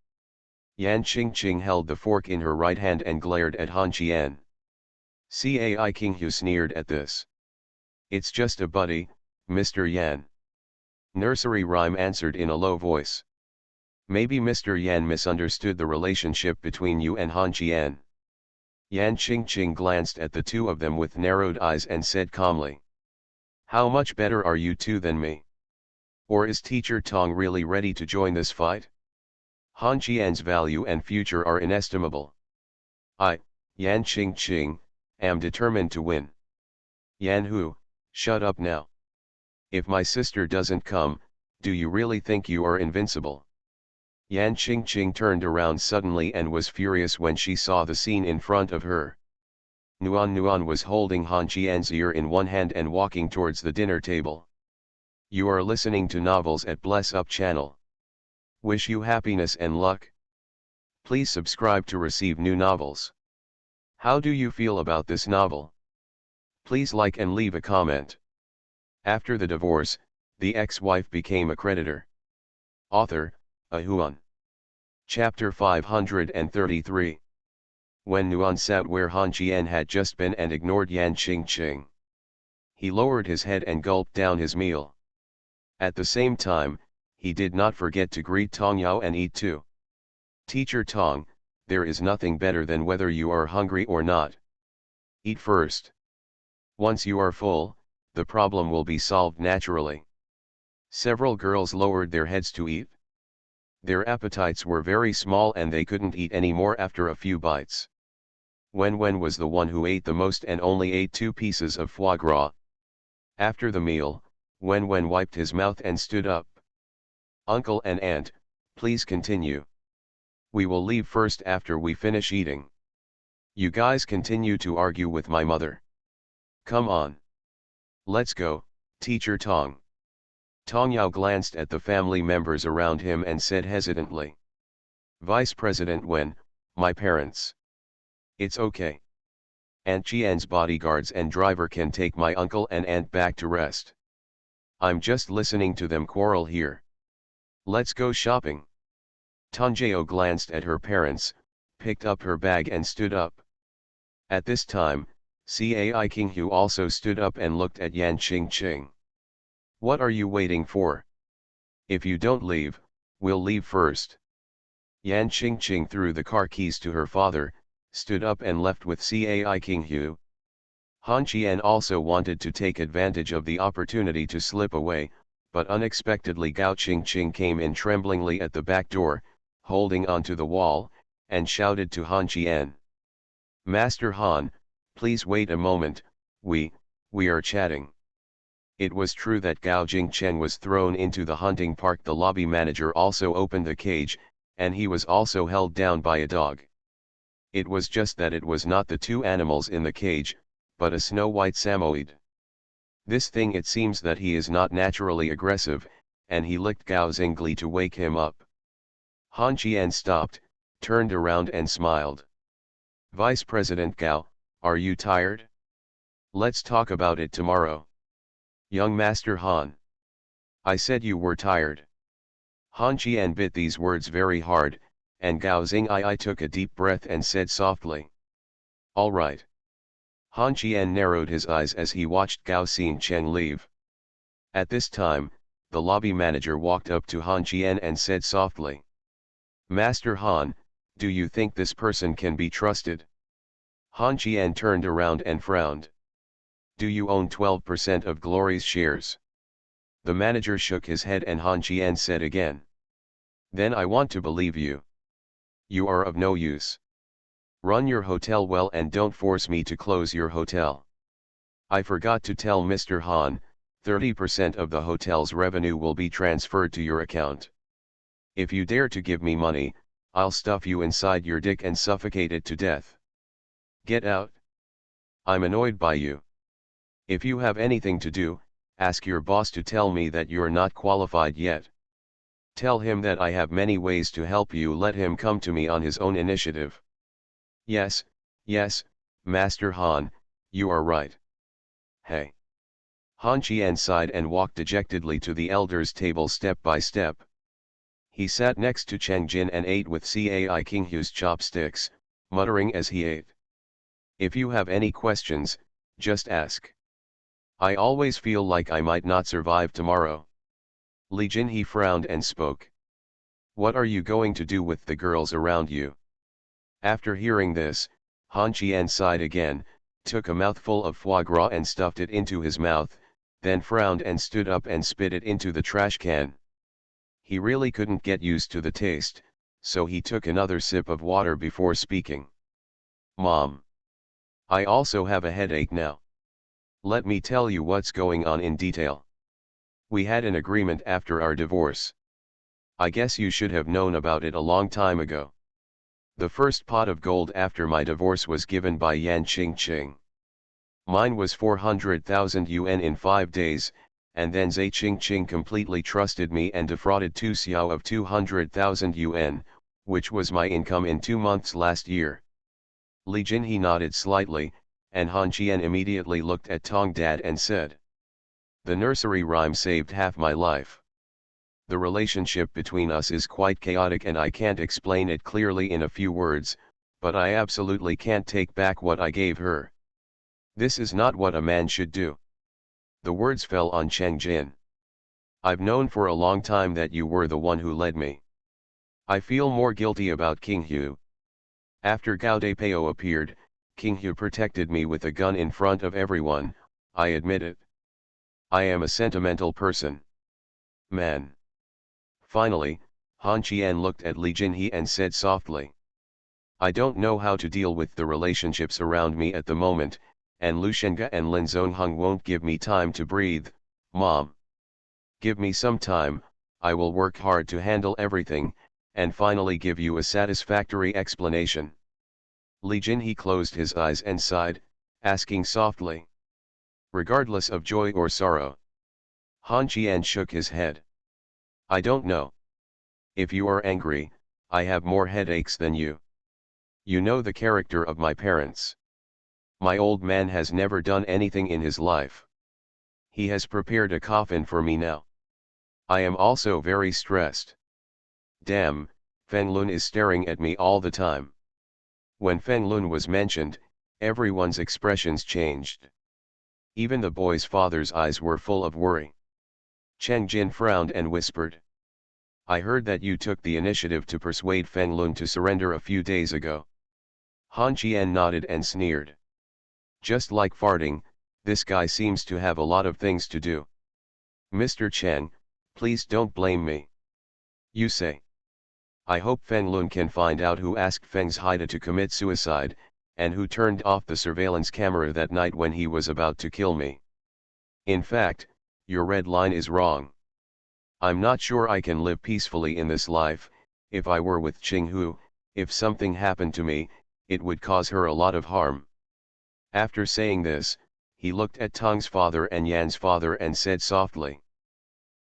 S1: Yan Qingqing held the fork in her right hand and glared at Han Qian. Cai Qinghu sneered at this. It's just a buddy, Mr. Yan. Nursery rhyme answered in a low voice. Maybe Mr. Yan misunderstood the relationship between you and Han Qian. Yan Qingqing glanced at the two of them with narrowed eyes and said calmly. How much better are you two than me? Or is Teacher Tong really ready to join this fight? Han Qian's value and future are inestimable. I, Yan Qingqing, am determined to win. Yan Hu, shut up now. If my sister doesn't come, do you really think you are invincible? Yan Qingqing turned around suddenly and was furious when she saw the scene in front of her. Nuan was holding Han Qian's ear in one hand and walking towards the dinner table. You are listening to novels at Bless Up channel. Wish you happiness and luck. Please subscribe to receive new novels. How do you feel about this novel? Please like and leave a comment. After the divorce, the ex-wife became a creditor. Author, Ahuan. Chapter 533. When Nuan sat where Han Qian had just been and ignored Yan Qingqing, he lowered his head and gulped down his meal. At the same time, he did not forget to greet Tong Yao and eat too. Teacher Tong, there is nothing better than whether you are hungry or not. Eat first. Once you are full, the problem will be solved naturally. Several girls lowered their heads to eat. Their appetites were very small and they couldn't eat any more after a few bites. Wen was the one who ate the most and only ate 2 pieces of foie gras. After the meal, Wen wiped his mouth and stood up. Uncle and aunt, please continue. We will leave first after we finish eating. You guys continue to argue with my mother. Come on. Let's go, Teacher Tong. Tong Yao glanced at the family members around him and said hesitantly. Vice President Wen, my parents. It's okay. Aunt Qian's bodyguards and driver can take my uncle and aunt back to rest. I'm just listening to them quarrel here. Let's go shopping. Tanjeo glanced at her parents, picked up her bag and stood up. At this time, Cai Qinghu also stood up and looked at Yan Qingqing. What are you waiting for? If you don't leave, we'll leave first. Yan Qingqing threw the car keys to her father, stood up and left with Cai Qinghu. Han Qian also wanted to take advantage of the opportunity to slip away, but unexpectedly Gao Qingqing came in tremblingly at the back door, holding onto the wall, and shouted to Han Qian. Master Han, please wait a moment, we are chatting. It was true that Gao Jingchen was thrown into the hunting park. The lobby manager also opened the cage, and he was also held down by a dog. It was just that it was not the 2 animals in the cage, but a snow-white Samoyed. This thing, it seems that he is not naturally aggressive, and he licked Gao Zingli to wake him up. Han Qian stopped, turned around and smiled. Vice President Gao, are you tired? Let's talk about it tomorrow. Young Master Han. I said you were tired. Han Qian bit these words very hard, and Gao Zingli took a deep breath and said softly. All right. Han Qian narrowed his eyes as he watched Gao Xingcheng leave. At this time, the lobby manager walked up to Han Qian and said softly. Master Han, do you think this person can be trusted? Han Qian turned around and frowned. Do you own 12% of Glory's shares? The manager shook his head and Han Qian said again. Then I want to believe you. You are of no use. Run your hotel well and don't force me to close your hotel. I forgot to tell Mr. Han, 30% of the hotel's revenue will be transferred to your account. If you dare to give me money, I'll stuff you inside your dick and suffocate it to death. Get out. I'm annoyed by you. If you have anything to do, ask your boss to tell me that you're not qualified yet. Tell him that I have many ways to help you. Let him come to me on his own initiative. Yes, Master Han, you are right. Hey. Han Qian sighed and walked dejectedly to the elder's table step by step. He sat next to Cheng Jin and ate with Cai Qinghu's chopsticks, muttering as he ate. If you have any questions, just ask. I always feel like I might not survive tomorrow. Li Jinhe frowned and spoke. What are you going to do with the girls around you? After hearing this, Han Qian sighed again, took a mouthful of foie gras and stuffed it into his mouth, then frowned and stood up and spit it into the trash can. He really couldn't get used to the taste, so he took another sip of water before speaking. Mom. I also have a headache now. Let me tell you what's going on in detail. We had an agreement after our divorce. I guess you should have known about it a long time ago. The first pot of gold after my divorce was given by Yan Qingqing. Mine was 400,000 yuan in 5 days, and then Zai Qingqing completely trusted me and defrauded Tu Xiao of 200,000 yuan, which was my income in 2 months last year. Li Jinhe nodded slightly, and Han Qian immediately looked at Tong Dad and said. The nursery rhyme saved half my life. The relationship between us is quite chaotic and I can't explain it clearly in a few words, but I absolutely can't take back what I gave her. This is not what a man should do. The words fell on Cheng Jin. I've known for a long time that you were the one who led me. I feel more guilty about Qinghu. After Gao Deipao appeared, King Hu protected me with a gun in front of everyone, I admit it. I am a sentimental person. Man. Finally, Han Qian looked at Li Jinhe and said softly. I don't know how to deal with the relationships around me at the moment, and Lu Shenga and Lin Zongheng won't give me time to breathe, Mom. Give me some time, I will work hard to handle everything, and finally give you a satisfactory explanation. Li Jinhe closed his eyes and sighed, asking softly. Regardless of joy or sorrow. Han Qian shook his head. I don't know. If you are angry, I have more headaches than you. You know the character of my parents. My old man has never done anything in his life. He has prepared a coffin for me now. I am also very stressed. Damn, Feng Lun is staring at me all the time. When Feng Lun was mentioned, everyone's expressions changed. Even the boy's father's eyes were full of worry. Cheng Jin frowned and whispered. I heard that you took the initiative to persuade Feng Lun to surrender a few days ago. Han Qian nodded and sneered. Just like farting, this guy seems to have a lot of things to do. Mr. Cheng, please don't blame me. You say. I hope Feng Lun can find out who asked Feng Haida to commit suicide, and who turned off the surveillance camera that night when he was about to kill me. In fact, your red line is wrong. I'm not sure I can live peacefully in this life. If I were with Qing Hu, if something happened to me, it would cause her a lot of harm. After saying this, he looked at Tong's father and Yan's father and said softly.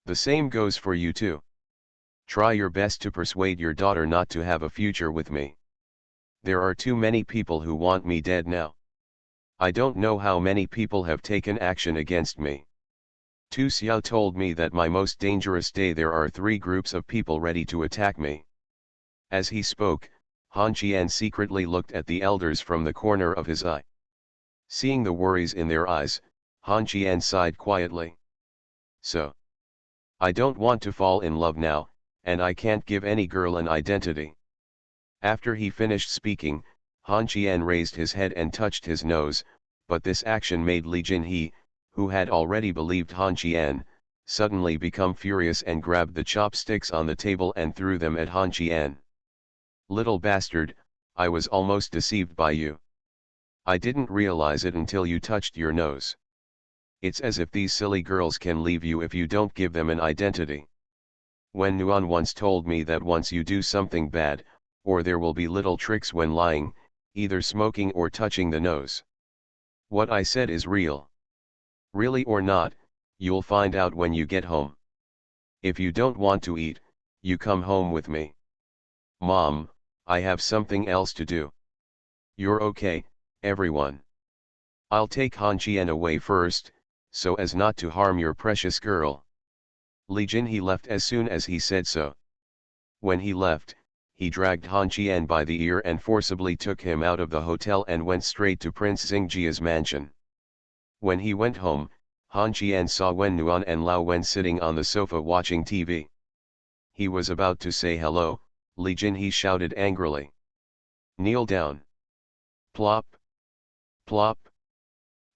S1: The same goes for you too. Try your best to persuade your daughter not to have a future with me. There are too many people who want me dead now. I don't know how many people have taken action against me. Tu Xiao told me that my most dangerous day there are 3 groups of people ready to attack me. As he spoke, Han Qian secretly looked at the elders from the corner of his eye. Seeing the worries in their eyes, Han Qian sighed quietly. So. I don't want to fall in love now, and I can't give any girl an identity. After he finished speaking, Han Qian raised his head and touched his nose, but this action made Li Jinhe, who had already believed Han Qian, suddenly become furious and grabbed the chopsticks on the table and threw them at Han Qian. Little bastard, I was almost deceived by you. I didn't realize it until you touched your nose. It's as if these silly girls can leave you if you don't give them an identity. When Nuan once told me that once you do something bad, or there will be little tricks when lying, either smoking or touching the nose. What I said is real. Really or not, you'll find out when you get home. If you don't want to eat, you come home with me. Mom, I have something else to do. You're okay, everyone. I'll take Han Qian away first, so as not to harm your precious girl. Li Jinhe left as soon as he said so. When he left, he dragged Han Qian by the ear and forcibly took him out of the hotel and went straight to Prince Xingjia's mansion. When he went home, Han Qian saw Wen Nuan and Lao Wen sitting on the sofa watching TV. He was about to say hello, Li Jinhe shouted angrily. Kneel down. Plop. Plop.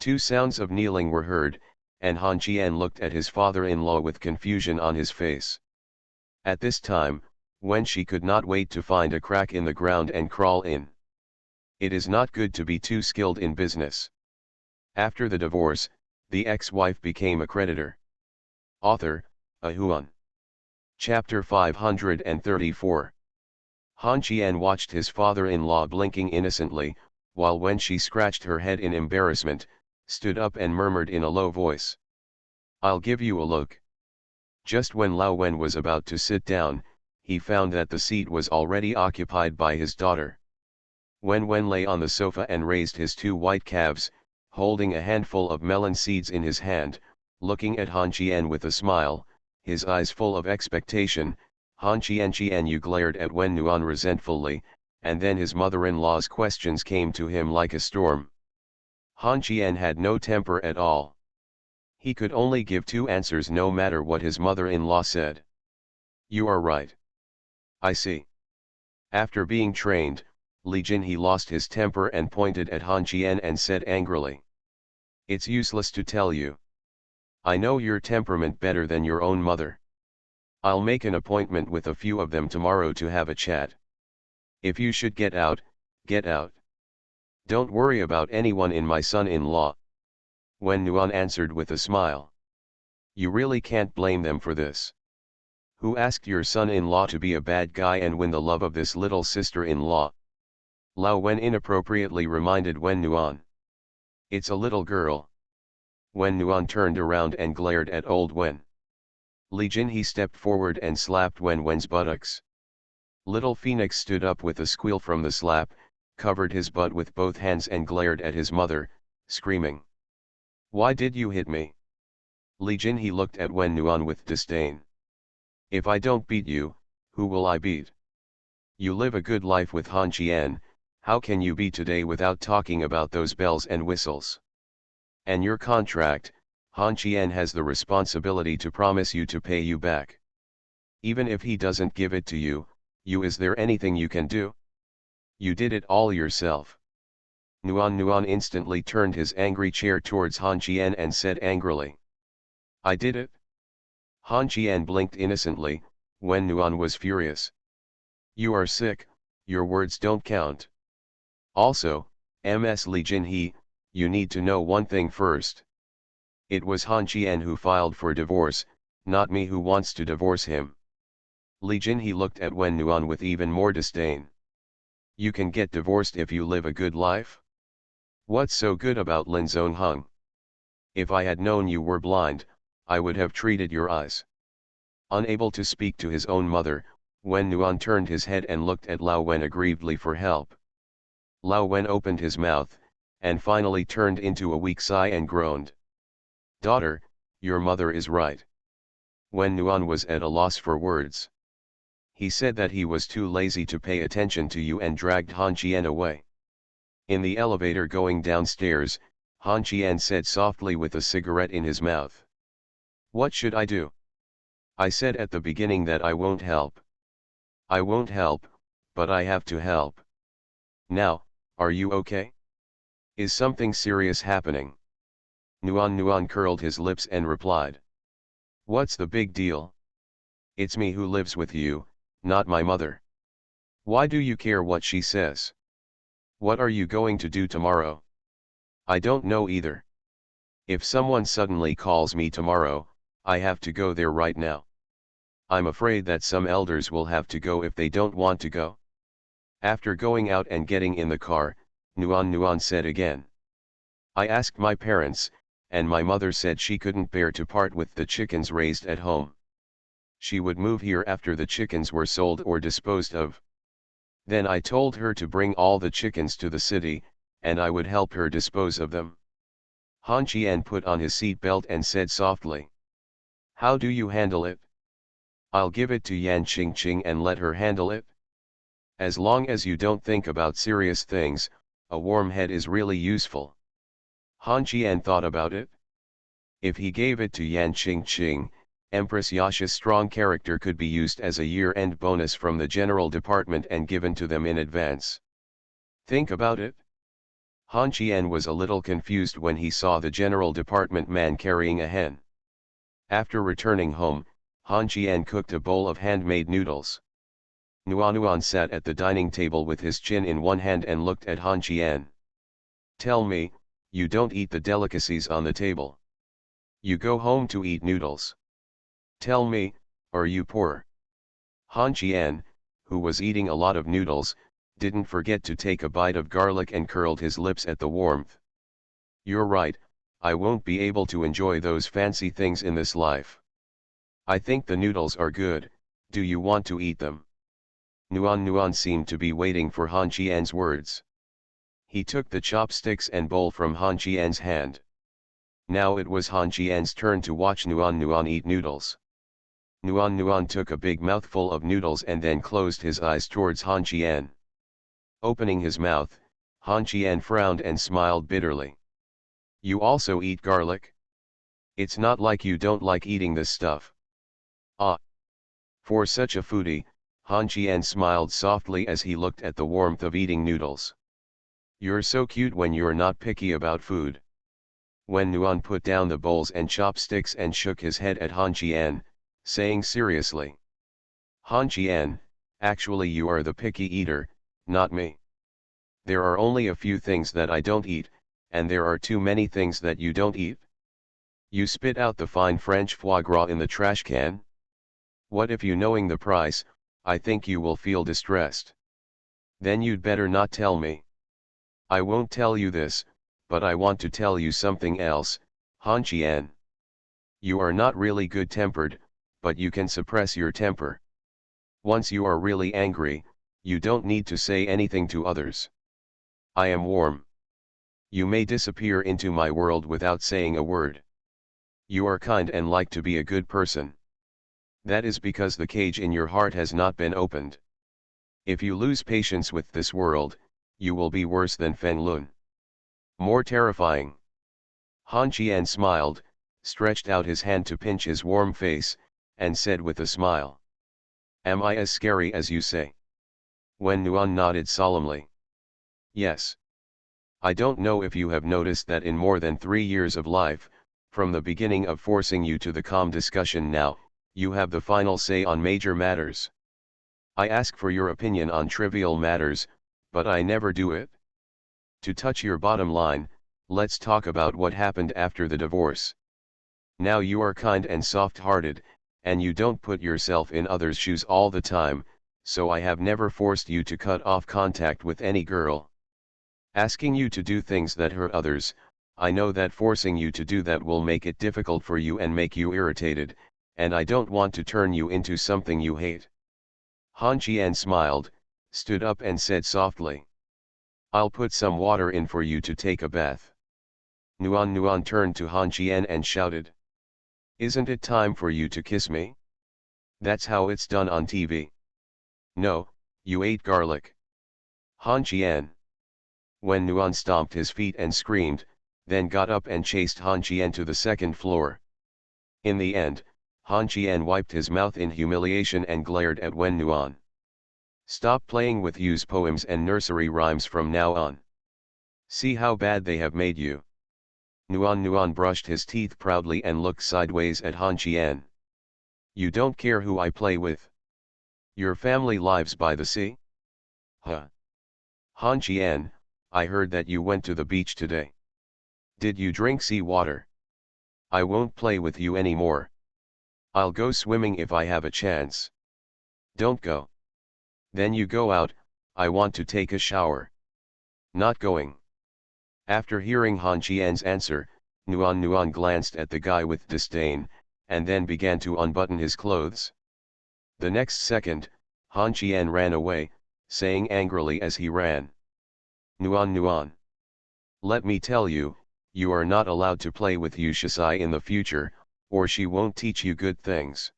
S1: 2 sounds of kneeling were heard, and Han Qian looked at his father-in-law with confusion on his face. At this time, Wen Shi could not wait to find a crack in the ground and crawl in. It is not good to be too skilled in business. After the divorce, the ex-wife became a creditor. Author, Ahuan. Chapter 534. Han Qian watched his father-in-law blinking innocently, while when she scratched her head in embarrassment, stood up and murmured in a low voice. I'll give you a look. Just when Lao Wen was about to sit down, he found that the seat was already occupied by his daughter. Wen Wen lay on the sofa and raised his 2 white calves, holding a handful of melon seeds in his hand, looking at Han Qian with a smile, his eyes full of expectation. Han Qian glared at Wen Nuan resentfully, and then his mother-in-law's questions came to him like a storm. Han Qian had no temper at all. He could only give 2 answers no matter what his mother-in-law said. You are right. I see. After being trained, Li Jinhe lost his temper and pointed at Han Qian and said angrily. It's useless to tell you. I know your temperament better than your own mother. I'll make an appointment with a few of them tomorrow to have a chat. If you should get out, get out. Don't worry about anyone in my son-in-law. Wen Nuan answered with a smile. You really can't blame them for this. Who asked your son-in-law to be a bad guy and win the love of this little sister-in-law? Lao Wen inappropriately reminded Wen Nuan. It's a little girl. Wen Nuan turned around and glared at old Wen. Li Jinhe stepped forward and slapped Wen Wen's buttocks. Little Phoenix stood up with a squeal from the slap, covered his butt with both hands and glared at his mother, screaming. Why did you hit me? Li Jinhe looked at Wen Nuan with disdain. If I don't beat you, who will I beat? You live a good life with Han Qian, how can you be today without talking about those bells and whistles? And your contract, Han Qian has the responsibility to promise you to pay you back. Even if he doesn't give it to you, is there anything you can do? You did it all yourself. Nuan instantly turned his angry chair towards Han Qian and said angrily. I did it? Han Qian blinked innocently, when Nuan was furious. You are sick, your words don't count. Also, Ms. Li Jinhe, you need to know one thing first. It was Han Qian who filed for divorce, not me who wants to divorce him. Li Jinhe looked at Wen Nuan with even more disdain. You can get divorced if you live a good life? What's so good about Lin Zongheng? If I had known you were blind, I would have treated your eyes. Unable to speak to his own mother, Wen Nuan turned his head and looked at Lao Wen aggrievedly for help. Lao Wen opened his mouth, and finally turned into a weak sigh and groaned. Daughter, your mother is right. Wen Nuan was at a loss for words. He said that he was too lazy to pay attention to you and dragged Han Qian away. In the elevator going downstairs, Han Qian said softly with a cigarette in his mouth. What should I do? I said at the beginning that I won't help. I won't help, but I have to help. Now, are you okay? Is something serious happening? Nuan curled his lips and replied. What's the big deal? It's me who lives with you, not my mother. Why do you care what she says? What are you going to do tomorrow? I don't know either. If someone suddenly calls me tomorrow, I have to go there right now. I'm afraid that some elders will have to go if they don't want to go. After going out and getting in the car, Nuan said again. I asked my parents, and my mother said she couldn't bear to part with the chickens raised at home. She would move here after the chickens were sold or disposed of. Then I told her to bring all the chickens to the city, and I would help her dispose of them. Han Qian put on his seat belt and said softly. How do you handle it? I'll give it to Yan Qingqing and let her handle it. As long as you don't think about serious things, a warm head is really useful. Han Qian thought about it. If he gave it to Yan Qingqing, Empress Yasha's strong character could be used as a year-end bonus from the general department and given to them in advance. Think about it. Han Qian was a little confused when he saw the general department man carrying a hen. After returning home, Han Qian cooked a bowl of handmade noodles. Nuan sat at the dining table with his chin in one hand and looked at Han Qian. Tell me, you don't eat the delicacies on the table. You go home to eat noodles. Tell me, are you poor? Han Qian, who was eating a lot of noodles, didn't forget to take a bite of garlic and curled his lips at the warmth. You're right, I won't be able to enjoy those fancy things in this life. I think the noodles are good, do you want to eat them? Nuan seemed to be waiting for Han Qian's words. He took the chopsticks and bowl from Han Qian's hand. Now it was Han Qian's turn to watch Nuan eat noodles. Nuan took a big mouthful of noodles and then closed his eyes towards Han Qian. Opening his mouth, Han Qian frowned and smiled bitterly. You also eat garlic? It's not like you don't like eating this stuff. Ah! For such a foodie, Han Qian smiled softly as he looked at the warmth of eating noodles. You're so cute when you're not picky about food. Wen Nuan put down the bowls and chopsticks and shook his head at Han Qian, saying seriously. Han Qian, actually you are the picky eater, not me. There are only a few things that I don't eat, and there are too many things that you don't eat. You spit out the fine French foie gras in the trash can? What if you knowing the price, I think you will feel distressed. Then you'd better not tell me. I won't tell you this, but I want to tell you something else, Han Qian. You are not really good-tempered, but you can suppress your temper. Once you are really angry, you don't need to say anything to others. I am warm. You may disappear into my world without saying a word. You are kind and like to be a good person. That is because the cage in your heart has not been opened. If you lose patience with this world, you will be worse than Feng Lun. More terrifying. Han Qian smiled, stretched out his hand to pinch his warm face, and said with a smile. Am I as scary as you say? Wen Nuan nodded solemnly. Yes. I don't know if you have noticed that in more than 3 years of life, from the beginning of forcing you to the calm discussion now, you have the final say on major matters. I ask for your opinion on trivial matters, but I never do it. To touch your bottom line, let's talk about what happened after the divorce. Now you are kind and soft-hearted, and you don't put yourself in others' shoes all the time, so I have never forced you to cut off contact with any girl. Asking you to do things that hurt others, I know that forcing you to do that will make it difficult for you and make you irritated, and I don't want to turn you into something you hate. Han Qian smiled, stood up and said softly. I'll put some water in for you to take a bath. Nuan turned to Han Qian and shouted. Isn't it time for you to kiss me? That's how it's done on TV. No, you ate garlic. Han Qian. Wen Nuan stomped his feet and screamed, then got up and chased Han Qian to the second floor. In the end, Han Qian wiped his mouth in humiliation and glared at Wen Nuan. Stop playing with Yu's poems and nursery rhymes from now on. See how bad they have made you. Nuan brushed his teeth proudly and looked sideways at Han Qian. You don't care who I play with? Your family lives by the sea? Huh. Han Qian, I heard that you went to the beach today. Did you drink sea water? I won't play with you anymore. I'll go swimming if I have a chance. Don't go. Then you go out, I want to take a shower. Not going. After hearing Han Qian's answer, Nuan glanced at the guy with disdain, and then began to unbutton his clothes. The next second, Han Qian ran away, saying angrily as he ran. Nuan. Let me tell you, you are not allowed to play with Yu Shisai in the future, or she won't teach you good things.